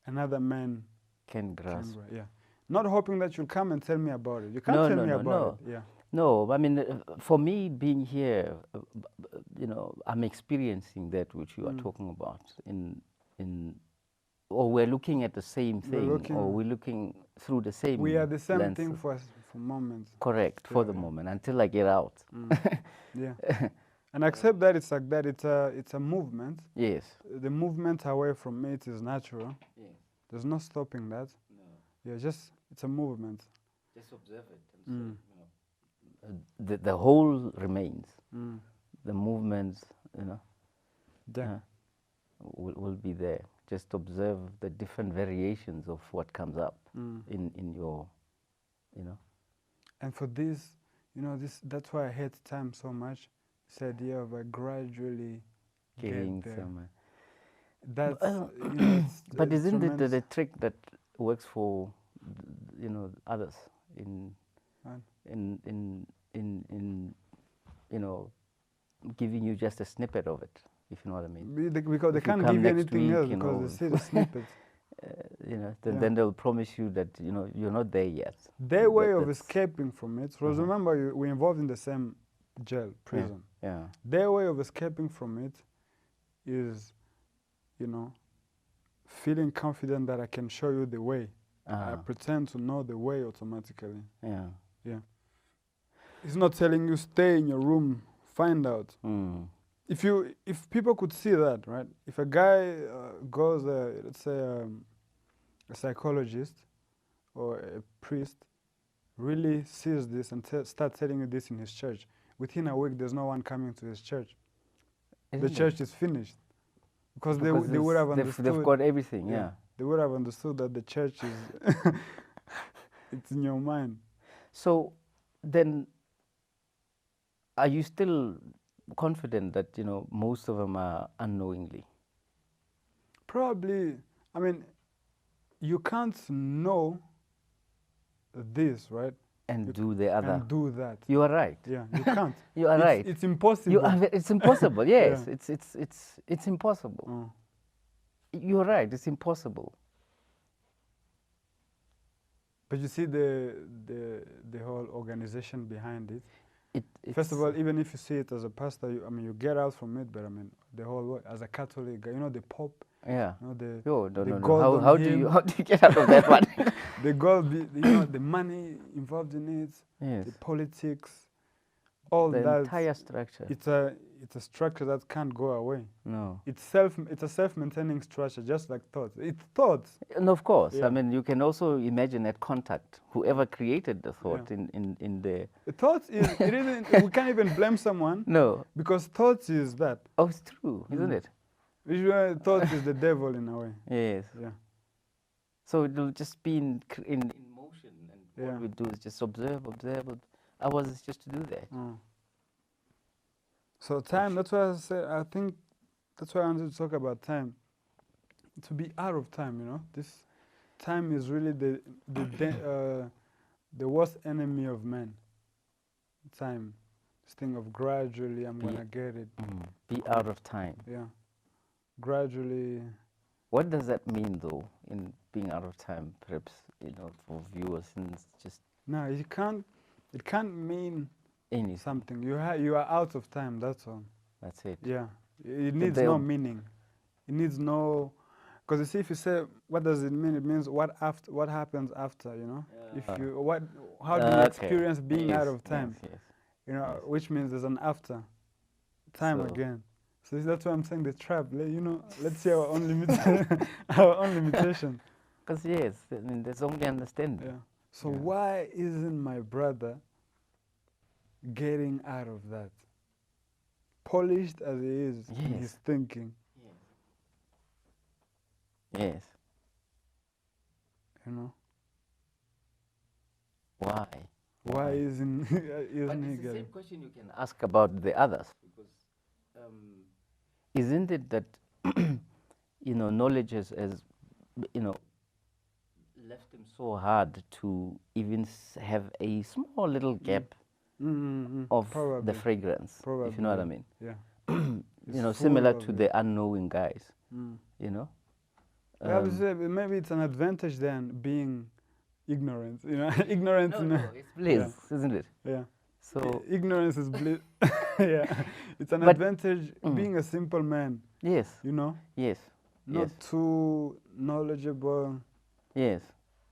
another man Can grasp. can, yeah. Not hoping that you'll come and tell me about it. You can't tell me about it. Yeah. No, I mean, for me, being here, I'm experiencing that which you are talking about. Or we're looking at the same thing, or we're looking through the same. We are the same lenses. thing for moments. Correct, for the moment, until I get out. Yeah. And accept that it's like that. It's a movement. Yes. The movement away from it is natural. Yes. There's no stopping that. No. Yeah, it's a movement. Just observe it. And the whole remains. The movements, Yeah. will be there. Just observe the different variations of what comes up in your, And for this, that's why I hate time so much. This idea of gradually getting get there. somewhere. That's, but isn't it the trick that works for, others in giving you just a snippet of it, if you know what I mean? Because they can't give you anything else because they see the snippet. Then they'll promise you that you're not there yet. Their way of escaping from it. Because remember, we're involved in the same jail, prison. Yeah. Their way of escaping from it is, feeling confident that I can show you the way. I pretend to know the way automatically. Yeah. Yeah. It's not telling you stay in your room, find out. If people could see that, right? If a guy goes, let's say, a psychologist or a priest, really sees this and starts telling you this in his church, within a week there's no one coming to his church. The church is finished. Because they would have understood. They've got everything, yeah. They would have understood that the church is, it's in your mind. So then, are you still confident that, most of them are unknowingly? Probably. I mean, you can't know this, right? And do the other. And do that. You are right. Yeah, you can't. You are right. It's impossible. It's impossible. Yes, Yeah. it's impossible. You are right. It's impossible. But you see the whole organization behind it. First of all, even if you see it as a pastor, you get out from it. But the whole world, as a Catholic, the Pope. Yeah. No. How do you get out of that one? The gold, the money involved in it. Yes. The politics, all that. The entire structure. It's a structure that can't go away. No. It's a self-maintaining structure, just like thoughts. It's thoughts. And of course, Yeah. you can also imagine at contact, whoever created the thought in the... The thoughts is, we can't even blame someone. No. Because thoughts is that. Oh, it's true, isn't it? Usually thoughts is the devil in a way. Yes. Yeah. So it will just be in motion, and all we do is just observe. Ours is just to do that. So time, that's why I said, I think that's why I wanted to talk about time. To be out of time, this time is really the worst enemy of man. Time. This thing of gradually, I'm going to get it. Be out of time. Yeah. Gradually. What does that mean, though, in being out of time, perhaps, for viewers? And it's just... No, it can't mean anything. Something. You are out of time, that's all. That's it. Yeah. It needs no meaning. It needs no... Because you see, if you say, what does it mean? It means what happens after, If how do you experience being out of time? Yes. Which means there's an after time again. So that's why I'm saying the trap. Let's see our own limitation. Because yes, there's only understanding. Yeah. So why isn't my brother getting out of that? Polished as he is in his thinking. Yes. You know. Why? Why isn't But isn't he it's the getting? same question you can ask about the others, because isn't it that knowledge has left them so hard to even have a small little gap of the Probably. fragrance, Probably. if you know what I mean. Yeah. Similar full of to it. the unknowing guys. I would say maybe it's an advantage then being ignorant. Ignorance. No, it's bliss, isn't it? Yeah. So Ignorance is bliss. Yeah. It's an But- advantage being a simple man. yes, yes, Not too knowledgeable. yes,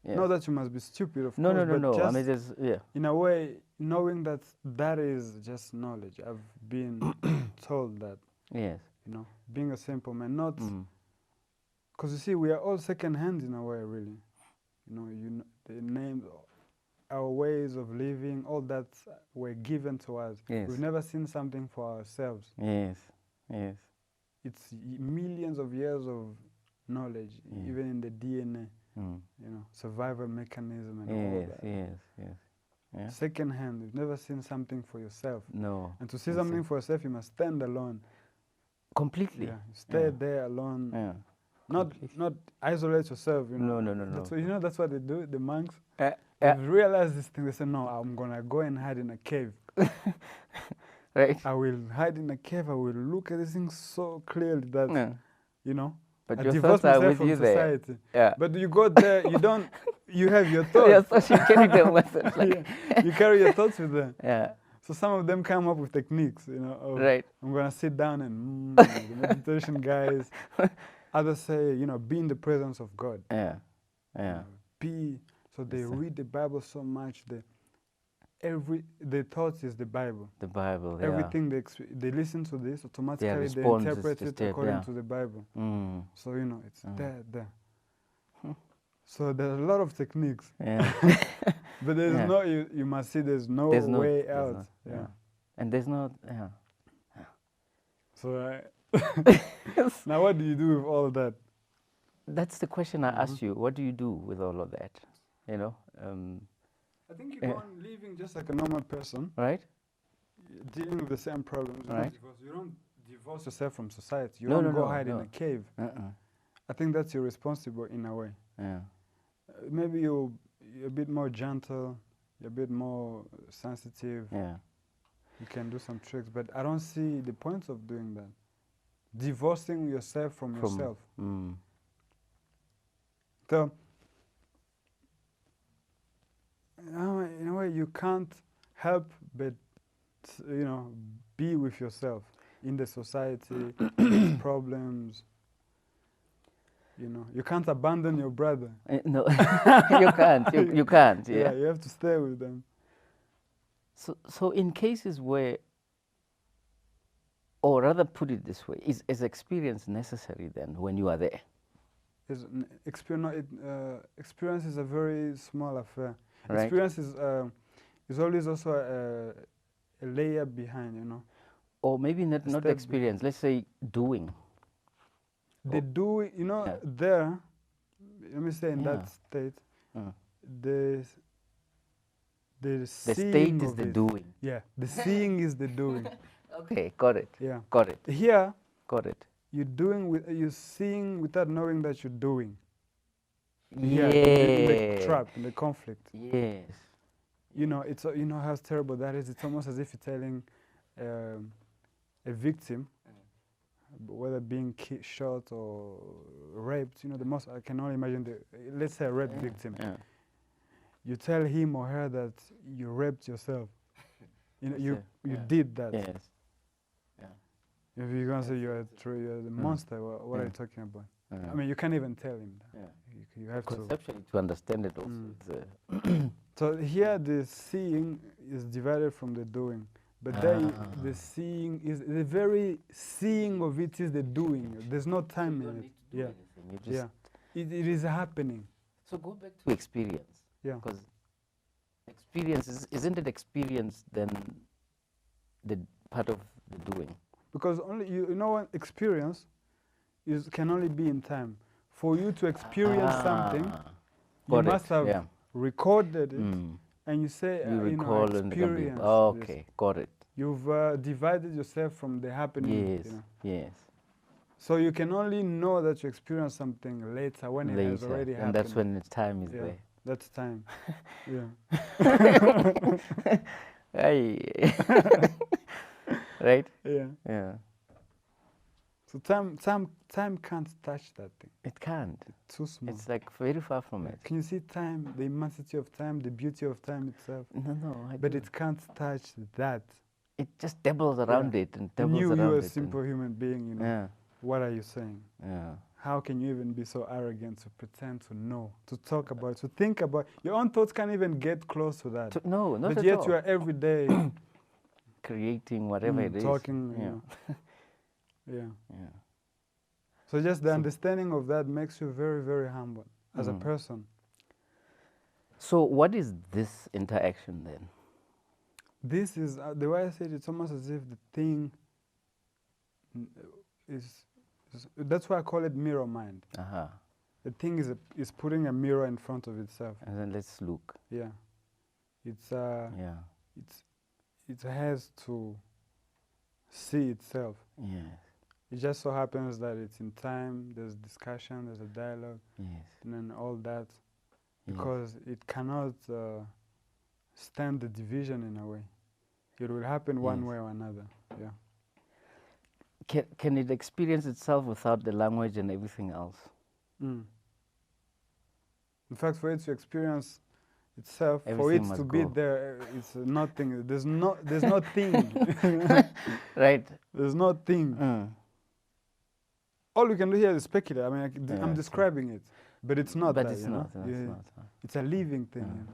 yes. Not that you must be stupid, of No, course. no, no, but no. I just mean, there's in a way, knowing that that is just knowledge. I've been told that. yes. Being a simple man, not Mm. because you see, we are all second hand in a way, really. The names, our ways of living, all that were given to us. Yes. We've never seen something for ourselves. Yes, yes. It's millions of years of knowledge, even in the DNA. Mm. Survival mechanism and all Yes, that. yes, yes. Yeah. Second hand, you've never seen something for yourself. No. And to see something for yourself, you must stand alone. Completely. Yeah, you stay there alone. Yeah. Not isolate yourself. No. That's what, that's what they do. The monks. Yeah. They've realized this thing. They say, "No, I'm gonna go and hide in a cave. Right. I will hide in a cave. I will look at this thing so clearly that But I your divorce thoughts are myself with from you there. society." Yeah. But you go there, you don't. You have your thoughts. Yeah, so you carry them with it. Like You carry your thoughts with them. yeah. So some of them come up with techniques, of, Right. I'm gonna sit down and the meditation guys. Others say, be in the presence of God. Yeah. Yeah. So they read the Bible so much. The thoughts is the Bible. The Bible. Yeah. Everything they listen to this automatically. They response is interpret it just there, according yeah. to the Bible. Mm. So it's there. So there's a lot of techniques. Yeah. But there's Yeah. no. You must see. There's no way out. Yeah. And there's no. Yeah. So now, what do you do with all of that? That's the question I asked you. What do you do with all of that? I think you go on living just like a normal person, Right? dealing with the same problems. Right. You don't divorce yourself from society. You No, don't no, go no, hide in no. a cave. Uh-uh. I think that's irresponsible in a way. Yeah. Maybe you're a bit more gentle, you're a bit more sensitive. Yeah. You can do some tricks, but I don't see the point of doing that. Divorcing yourself from yourself. Mm. So, in a way, you can't help but, be with yourself in the society, with problems. You can't abandon your brother. No, you can't. You can't. Yeah. You have to stay with them. So in cases where, or rather put it this way, is experience necessary then when you are there? Experience is a very small affair. Right. Experience is always also a layer behind, Or maybe not step experience, let's say doing. They do, Yeah. there, let me say in Yeah. that state, Mm. the The seeing state is of the it. doing. Yeah, the seeing is the doing. Okay, got it. Yeah. Got it. Here, Got it. you're seeing without knowing that you're doing. Yeah. In the trap, in the conflict. Yes. It's how terrible that is. It's almost as if you're telling a victim, whether being shot or raped. The most I can only imagine. Let's say a rape victim. Yeah. You tell him or her that you raped yourself. You did that. Yes. If you're gonna say you're the monster, what are you talking about? I mean, you can't even tell him that. Yeah. You have to. Conceptually, to understand it also. It's, So here, the seeing is divided from the doing, but there, the seeing is the very seeing of it is the doing. There's no time you in don't it. need to do anything. You just It is happening. So go back to experience. Yeah. Because experience isn't it experience then the part of the doing? Because only what experience can only be in time. For you to experience something, You Got must it. have Yeah. recorded it, and you say, You you know, recall and become experience this. okay, got it. You've divided yourself from the happening. Yes, You know? yes. So you can only know that you experience something later when it has Later, already and happened. that's when the time is Yeah, there. that's time. Yeah. Aye. Right? Yeah. Yeah. So time can't touch that thing. It can't. It's too small. It's like very far from it. Can you see time, the immensity of time, the beauty of time itself? No, But it can't touch that. It just dabbles around it and dabbles You around a it. simple human being, you know. Yeah. What are you saying? Yeah. How can you even be so arrogant to pretend to know, to talk about, to think about? Your own thoughts can't even get close to that. No, not but at yet all. you are every day Creating whatever it is. talking. Yeah. You know. Yeah. Yeah. So just the understanding of that makes you very, very humble as a person. So what is this interaction then? This is, the way I say it, it's almost as if the thing is that's why I call it mirror mind. The thing is putting a mirror in front of itself. And then let's look. Yeah. It's Yeah. it has to see itself. Yes. It just so happens that it's in time, there's discussion, there's a dialogue, Yes. and then all that, because it cannot stand the division in a way. It will happen one way or another. Yeah. Can it experience itself without the language and everything else? In fact, for it to experience itself, Everything for it must to be go. there, it's nothing. There's no thing. Right. There's no thing. All we can do here is speculate. I mean, I'm describing it, but it's not But that. it's not. No, it's not. It's a living thing.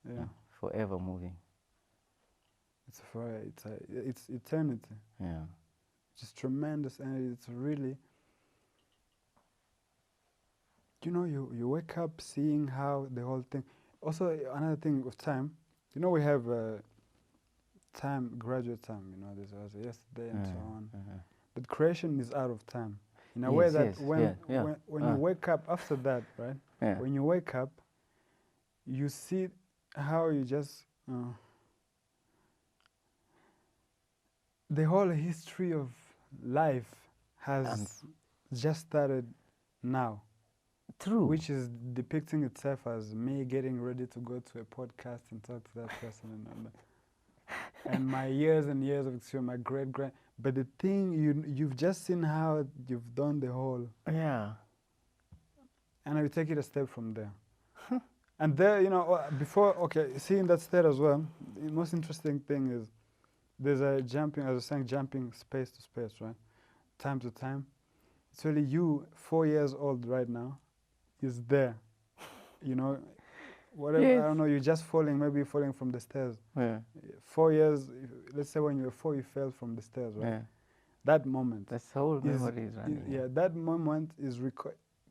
Yeah. Forever moving. It's eternity. Yeah. It's tremendous, and it's really. You know, you wake up seeing how the whole thing. Also, another thing with time. You know, we have time, graduate time. You know, there's also yesterday and so on. But creation is out of time. In a way that when you wake up after that, right? Yeah. When you wake up, you see how you just the whole history of life has just started now. True. Which is depicting itself as me getting ready to go to a podcast and talk to that person and all that. And my years and years of experience, my great. But the thing, you've just seen how you've done the whole. Yeah. And I will take it a step from there. And there, you know, seeing that state as well, the most interesting thing is there's a jumping, as I was saying, jumping space to space, right? Time to time. It's really you, 4 years old right now, is there. You know, whatever, I don't know, you're just falling, maybe you're falling from the stairs. Yeah. 4 years, let's say when you were 4, you fell from the stairs, right? Yeah. That moment. That's the whole memory is running. Yeah, that moment is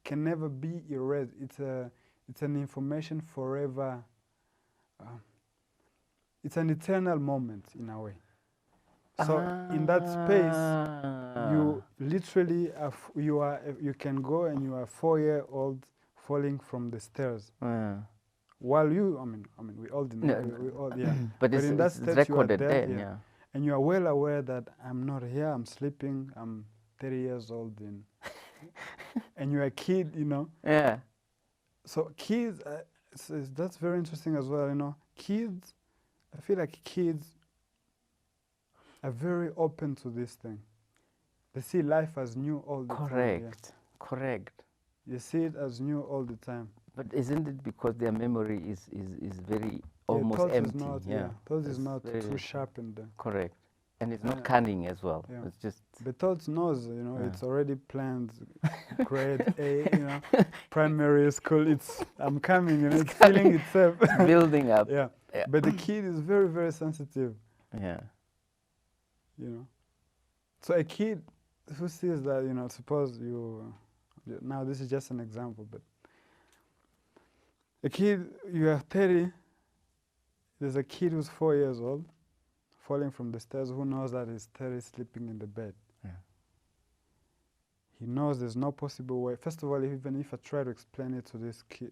can never be erased. It's an information forever. It's an eternal moment in a way. So in that space, you literally you can go and you are 4-year-old falling from the stairs. While you, I mean, we all didn't. No. We all, yeah. But in that it's state, recorded you are then, yeah. And you are well aware that I'm not here. I'm sleeping. I'm 30 years old, and you're a kid, you know. Yeah. So kids, that's very interesting as well, you know. Kids, I feel like kids are very open to this thing. They see life as new all the time. Correct. Correct. You see it as new all the time. But isn't it because their memory is very almost empty? Thoughts is not too sharp in there. Correct. And it's not cunning as well. Yeah. It's just. The thoughts knows, you know, it's already planned. Grade A, you know, primary school. I'm coming, you know, it's feeling itself. It's building up. Yeah. But the kid is very, very sensitive. Yeah. You know. So a kid who sees that, you know, suppose now this is just an example, but a kid, you are 30, there's a kid who's 4 years old, falling from the stairs, who knows that he's 30 sleeping in the bed. Yeah. he knows there's no possible way. First of all, even if I try to explain it to this kid,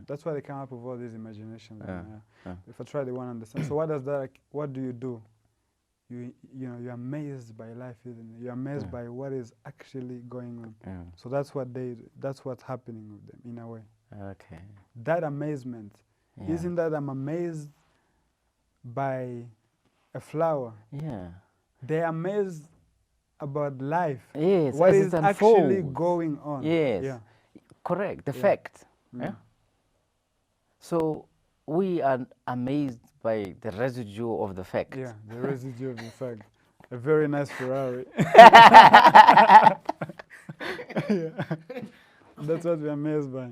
that's why they come up with all these imaginations. If I try, they won't understand. So what does that? What do? You're amazed by life, isn't it? You're amazed by what is actually going on. So that's what's happening with them in a way. Okay. That amazement isn't that I'm amazed by a flower. Yeah. They're amazed about life. Yes. What as is it actually unfolds. going on. Yes. Yeah. Correct. The fact. Mm. Yeah. So we are amazed by the residue of the fact. Yeah, the residue of the fact. A very nice Ferrari. That's what we're amazed by.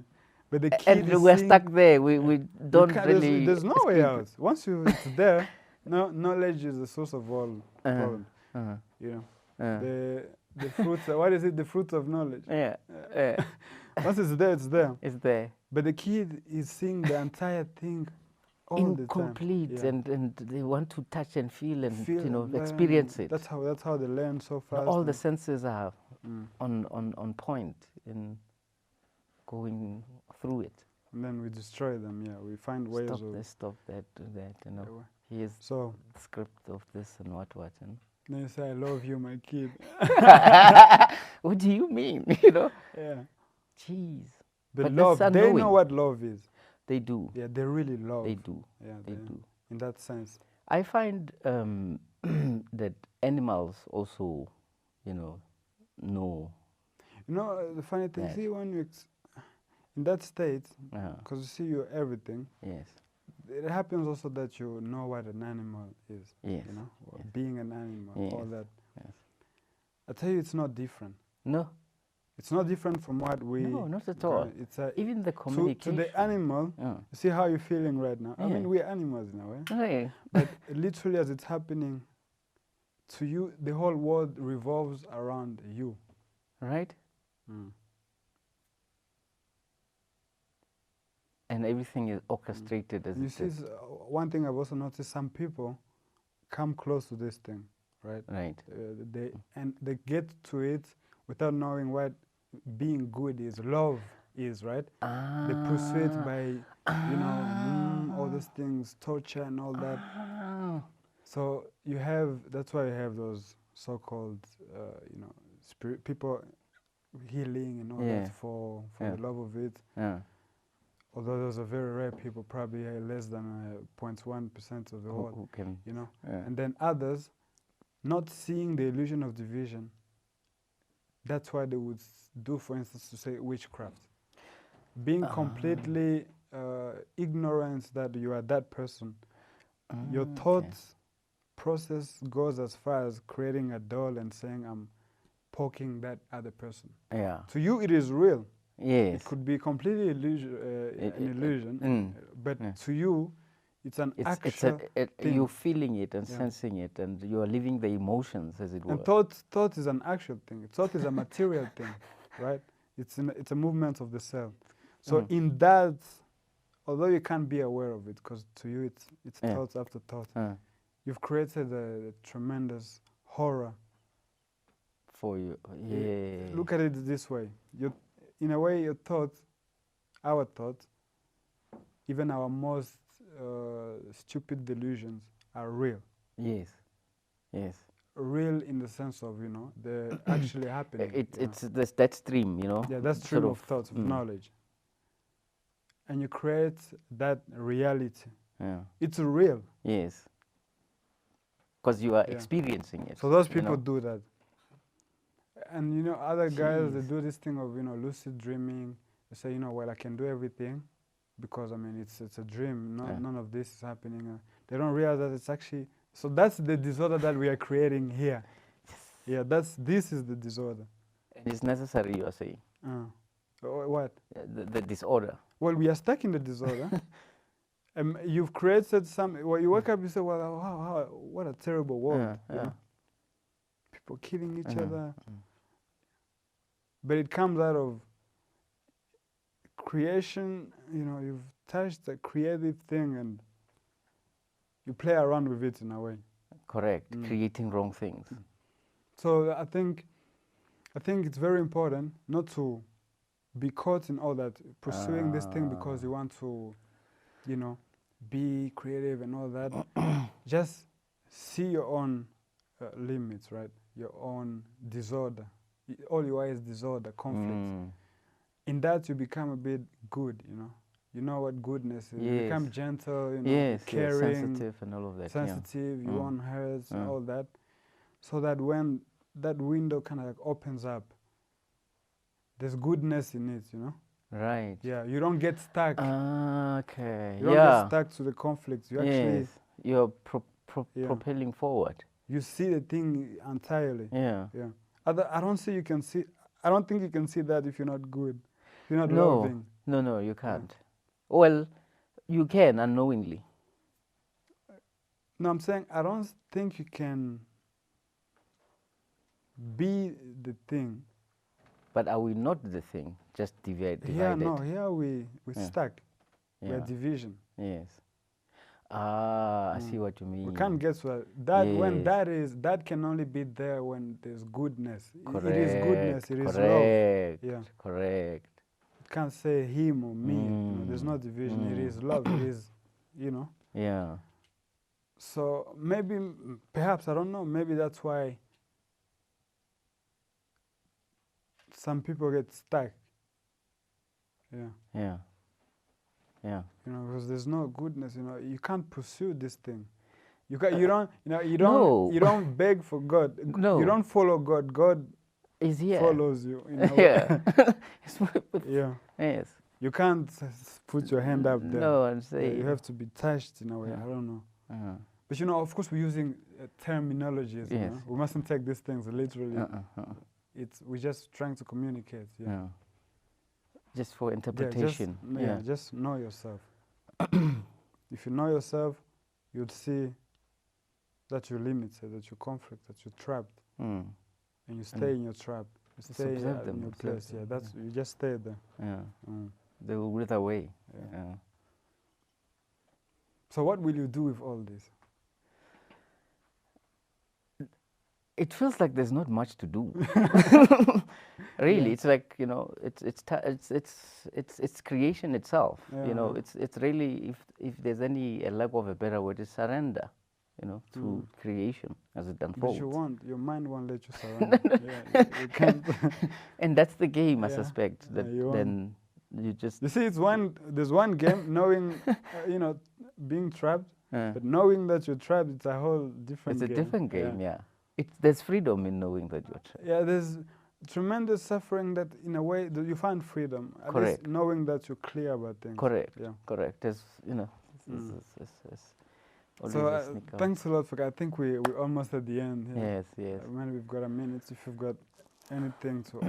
But the kid And is we're seeing, stuck there. We don't really. There's no way out. Once it's there, knowledge is the source of all problems. You know, the fruits. What is it? The fruits of knowledge. Yeah. Once it's there, it's there. It's there. But the kid is seeing the entire thing all incomplete the time. and they want to touch and feel and Learn. experience it. That's how they learn so fast. All the senses are on point in going through it. And then we destroy them. Yeah, we find ways stop of this, stop that, do that. You know, here's so the script of this and what. And then you say, "I love you, my kid." What do you mean? You know? Yeah. Jeez. But love, they know what love is. They do. Yeah, they really love. They do. Yeah, they do. In that sense. I find that animals also, know. You know, the funny thing, see, when you in that state, because you see you're everything. Yes. It happens also that you know what an animal is. Yes. You know, being an animal, all that. Yes. I tell you, it's not different. No. It's not different from what we... No, not at all. It's even the communication. To the animal, you see how you're feeling right now. I mean, we're animals in a way. But literally as it's happening to you, the whole world revolves around you. Right? And everything is orchestrated as you see, one thing I've also noticed, some people come close to this thing, right? Right. They get to it without knowing what being good is, love is, right? They pursue it by, all these things, torture and all that. So that's why you have those so-called, spirit people healing and all that for the love of it. Although those are very rare people, probably less than 0.1% of the world, who can, And then others, not seeing the illusion of division, that's why they would do, for instance, to say witchcraft. Being completely ignorant that you are that person. Your thought process goes as far as creating a doll and saying, I'm poking that other person. Yeah. To you, it is real. Yes. It could be completely an illusion, but to you, it's an actual thing. You're feeling it and sensing it, and you are living the emotions, as it were. And thought is an actual thing. Thought is a material thing, right? It's a movement of the cell. So in that, although you can't be aware of it, because to you it's thoughts after thought, you've created a tremendous horror for you. Yeah. Look at it this way. In a way, our thoughts, even our most stupid delusions are real. Yes. Yes. Real in the sense of, they're actually happening. It's that stream, Yeah, that stream of thoughts, of knowledge. And you create that reality. Yeah. It's real. Yes. Because you are experiencing it. So those people do that. And other guys, they do this thing of lucid dreaming. They say, well, I can do everything because it's a dream. None of this is happening. They don't realize that it's actually. So that's the disorder that we are creating here. Yeah, this is the disorder. And it's necessary, you are saying. What? The disorder. Well, we are stuck in the disorder. You've created well, you wake up, you say, well, what a terrible world. People killing each other. But it comes out of creation. You've touched a creative thing and you play around with it in a way. Correct. Creating wrong things. So I think I think it's very important not to be caught in all that, pursuing this thing because you want to, you know, be creative and all that. Just see your own limits, right? Your own disorder. All you are is disorder, conflicts. In that, you become a bit good, you know. You know what goodness is. You become gentle, you know, caring, sensitive and all of that. sensitive, you won't hurt, all that. So that when that window kind of like opens up, there's goodness in it, you know. Right. Yeah, you don't get stuck. Okay. You don't get stuck to the conflicts. You actually you're propelling forward. You see the thing entirely. Yeah. Yeah. I don't see you can see. I don't think you can see that if you're not good. If you're not loving. No, you can't. Well, you can unknowingly. No, I'm saying I don't think you can be the thing. But are we not the thing? Just divided. Yeah, no. Here we're stuck. Yeah. We're division. Yes. I see what you mean. We can't get to that. When that can only be there when there's goodness. Correct. It is goodness. It is love. Yeah. Correct. You can't say him or me. You know, there's no division. It is love. It is, you know. Yeah. So maybe, perhaps, I don't know. Maybe that's why some people get stuck. Yeah. Yeah. Yeah. You know, because there's no goodness. You know, you can't pursue this thing. You don't beg for God. No. You don't follow God. God is here. Follows you. You know? Yeah. Yeah. Yes. You can't put your hand up there. No, and say. You have to be touched in a way. I don't know. But you know, of course, we're using terminologies. You know? We mustn't take these things literally. We're just trying to communicate. Yeah. Just for interpretation. Just know yourself. If you know yourself, you'll see that you're limited, that you're conflict, that you're trapped, and you stay in your trap. You stay in your place. Yeah, that's you just stay there. Yeah. They will wither away. Yeah. So what will you do with all this? It feels like there's not much to do. Really, it's like, you know, it's creation itself. You know, it's really, if there's a lack of a better word, is surrender. You know, to creation as it unfolds. But your mind won't let you surrender. You can't. And that's the game, I suspect. That then you just. You see, there's one game, knowing, you know, being trapped, but knowing that you're trapped, it's a whole different game. It's a different game, yeah. There's freedom in knowing that you're trapped. Yeah, there's tremendous suffering that, in a way, that you find freedom. At least knowing that you're clear about things. Correct. Yeah. Correct. There's, you know. So thanks a lot for that. I think we're almost at the end. Yeah. Yes. Man, we've got a minute. If you've got anything to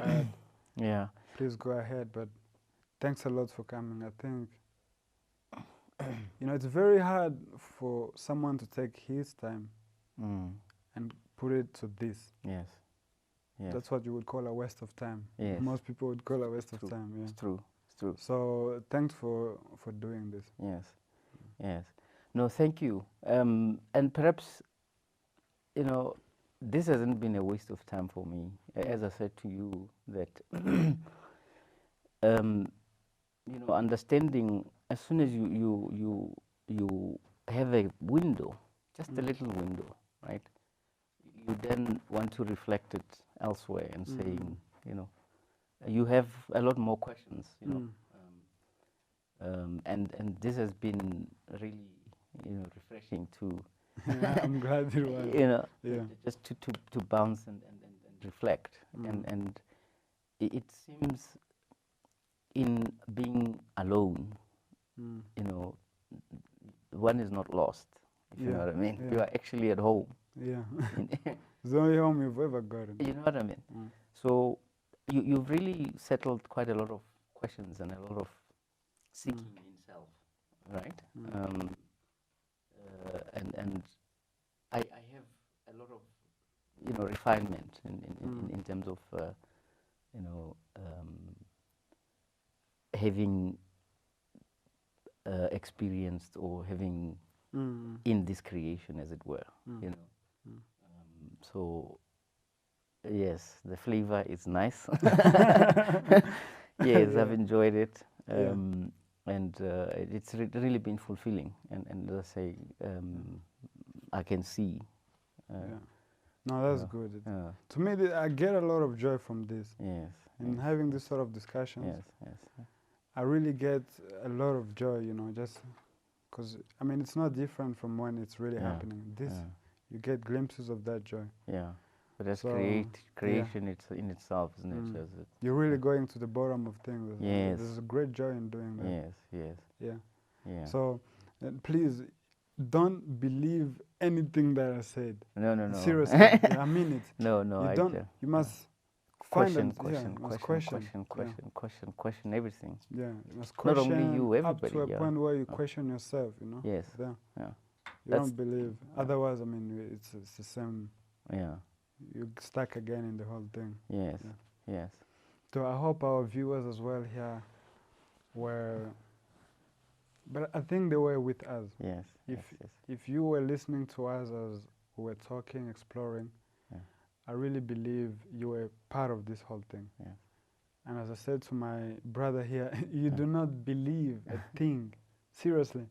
add, please go ahead. But thanks a lot for coming. I think, you know, it's very hard for someone to take his time and put it to this. Yes. That's what you would call a waste of time. Yes. Most people would call a waste of time. Yeah. It's true. So thanks for doing this. Yes. No, thank you. And perhaps, you know, this hasn't been a waste of time for me. As I said to you, that, you know, understanding, as soon as you have a window, just a little window, right? You then want to reflect it elsewhere and saying, you know, you have a lot more questions, you know. And this has been really, you know, refreshing to. I'm glad it was. You know, just to bounce and reflect, and it seems in being alone, you know, one is not lost. If you know what I mean. You are actually at home. Yeah. It's the only home you've ever gotten. You know what I mean. So you've really settled quite a lot of questions and a lot of seeking in self, right? And I have a lot of, you know, refinement in terms of, you know, having experienced or having in this creation, as it were, you know. So Yes, the flavor is nice. Yes, I've enjoyed it. And it's really been fulfilling. And as I say, I can see. No, that's good. To me, I get a lot of joy from this. Yes. In having this sort of discussions. Yes. I really get a lot of joy, you know, just because, I mean, it's not different from when it's really happening. You get glimpses of that joy. Yeah. But that's So, creation it's in itself, isn't it? You're really going to the bottom of things. Yes. There's a great joy in doing that. Yes. Yeah. So, please, don't believe anything that I said. No. Seriously, I mean it. No, you must question everything. Yeah, you must question. Not only you, everybody. Up to a point where you question yourself, you know. Yes. You don't believe. Otherwise, I mean, it's the same. Yeah. You're stuck again in the whole thing. Yes. So I hope our viewers as well here were, but I think they were with us. Yes. If you were listening to us as we were talking, exploring, I really believe you were part of this whole thing. And as I said to my brother here, you do not believe a thing. Seriously.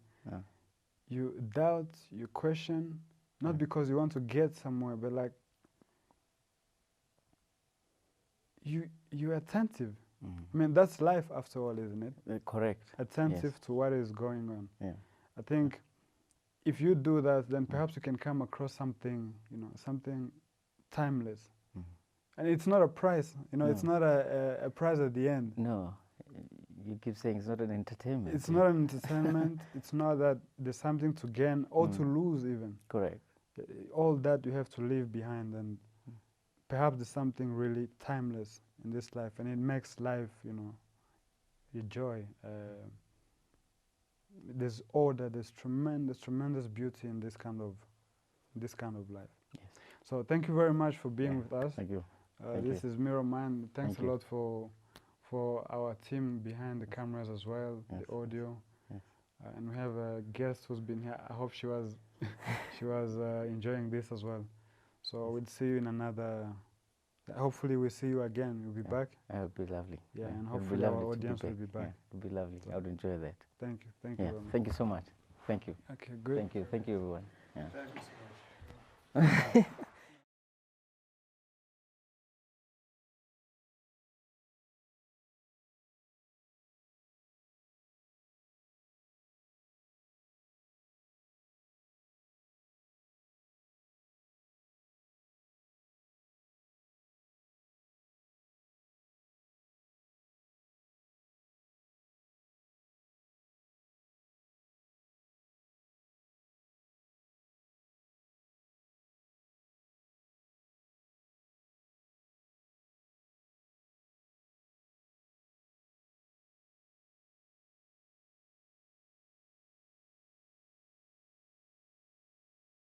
You doubt, you question, not because you want to get somewhere, but like you're attentive. I mean, that's life after all, isn't it? Correct. Attentive to what is going on. Yeah. I think if you do that, then perhaps you can come across something, you know, something timeless. And it's not a prize, you know, it's not a prize at the end. No. You keep saying it's not an entertainment. It's not an entertainment. It's not that there's something to gain or to lose even. Correct. All that you have to leave behind, and perhaps there's something really timeless in this life, and it makes life, you know, a joy. There's order. There's tremendous beauty in this kind of life. Yes. So thank you very much for being with us. Thank you. This is Mirror Mind. Thanks a lot for our team behind the cameras as well, the audio. And we have a guest who's been here. I hope she was enjoying this as well. So we'll see you in another. Hopefully we'll see you again. You'll be back. That would be lovely. And hopefully our audience will be back. It would be lovely. I would enjoy that. Thank you. Thank you. Thank you so much. Thank you. Okay, good. Thank you everyone. Thank you so much.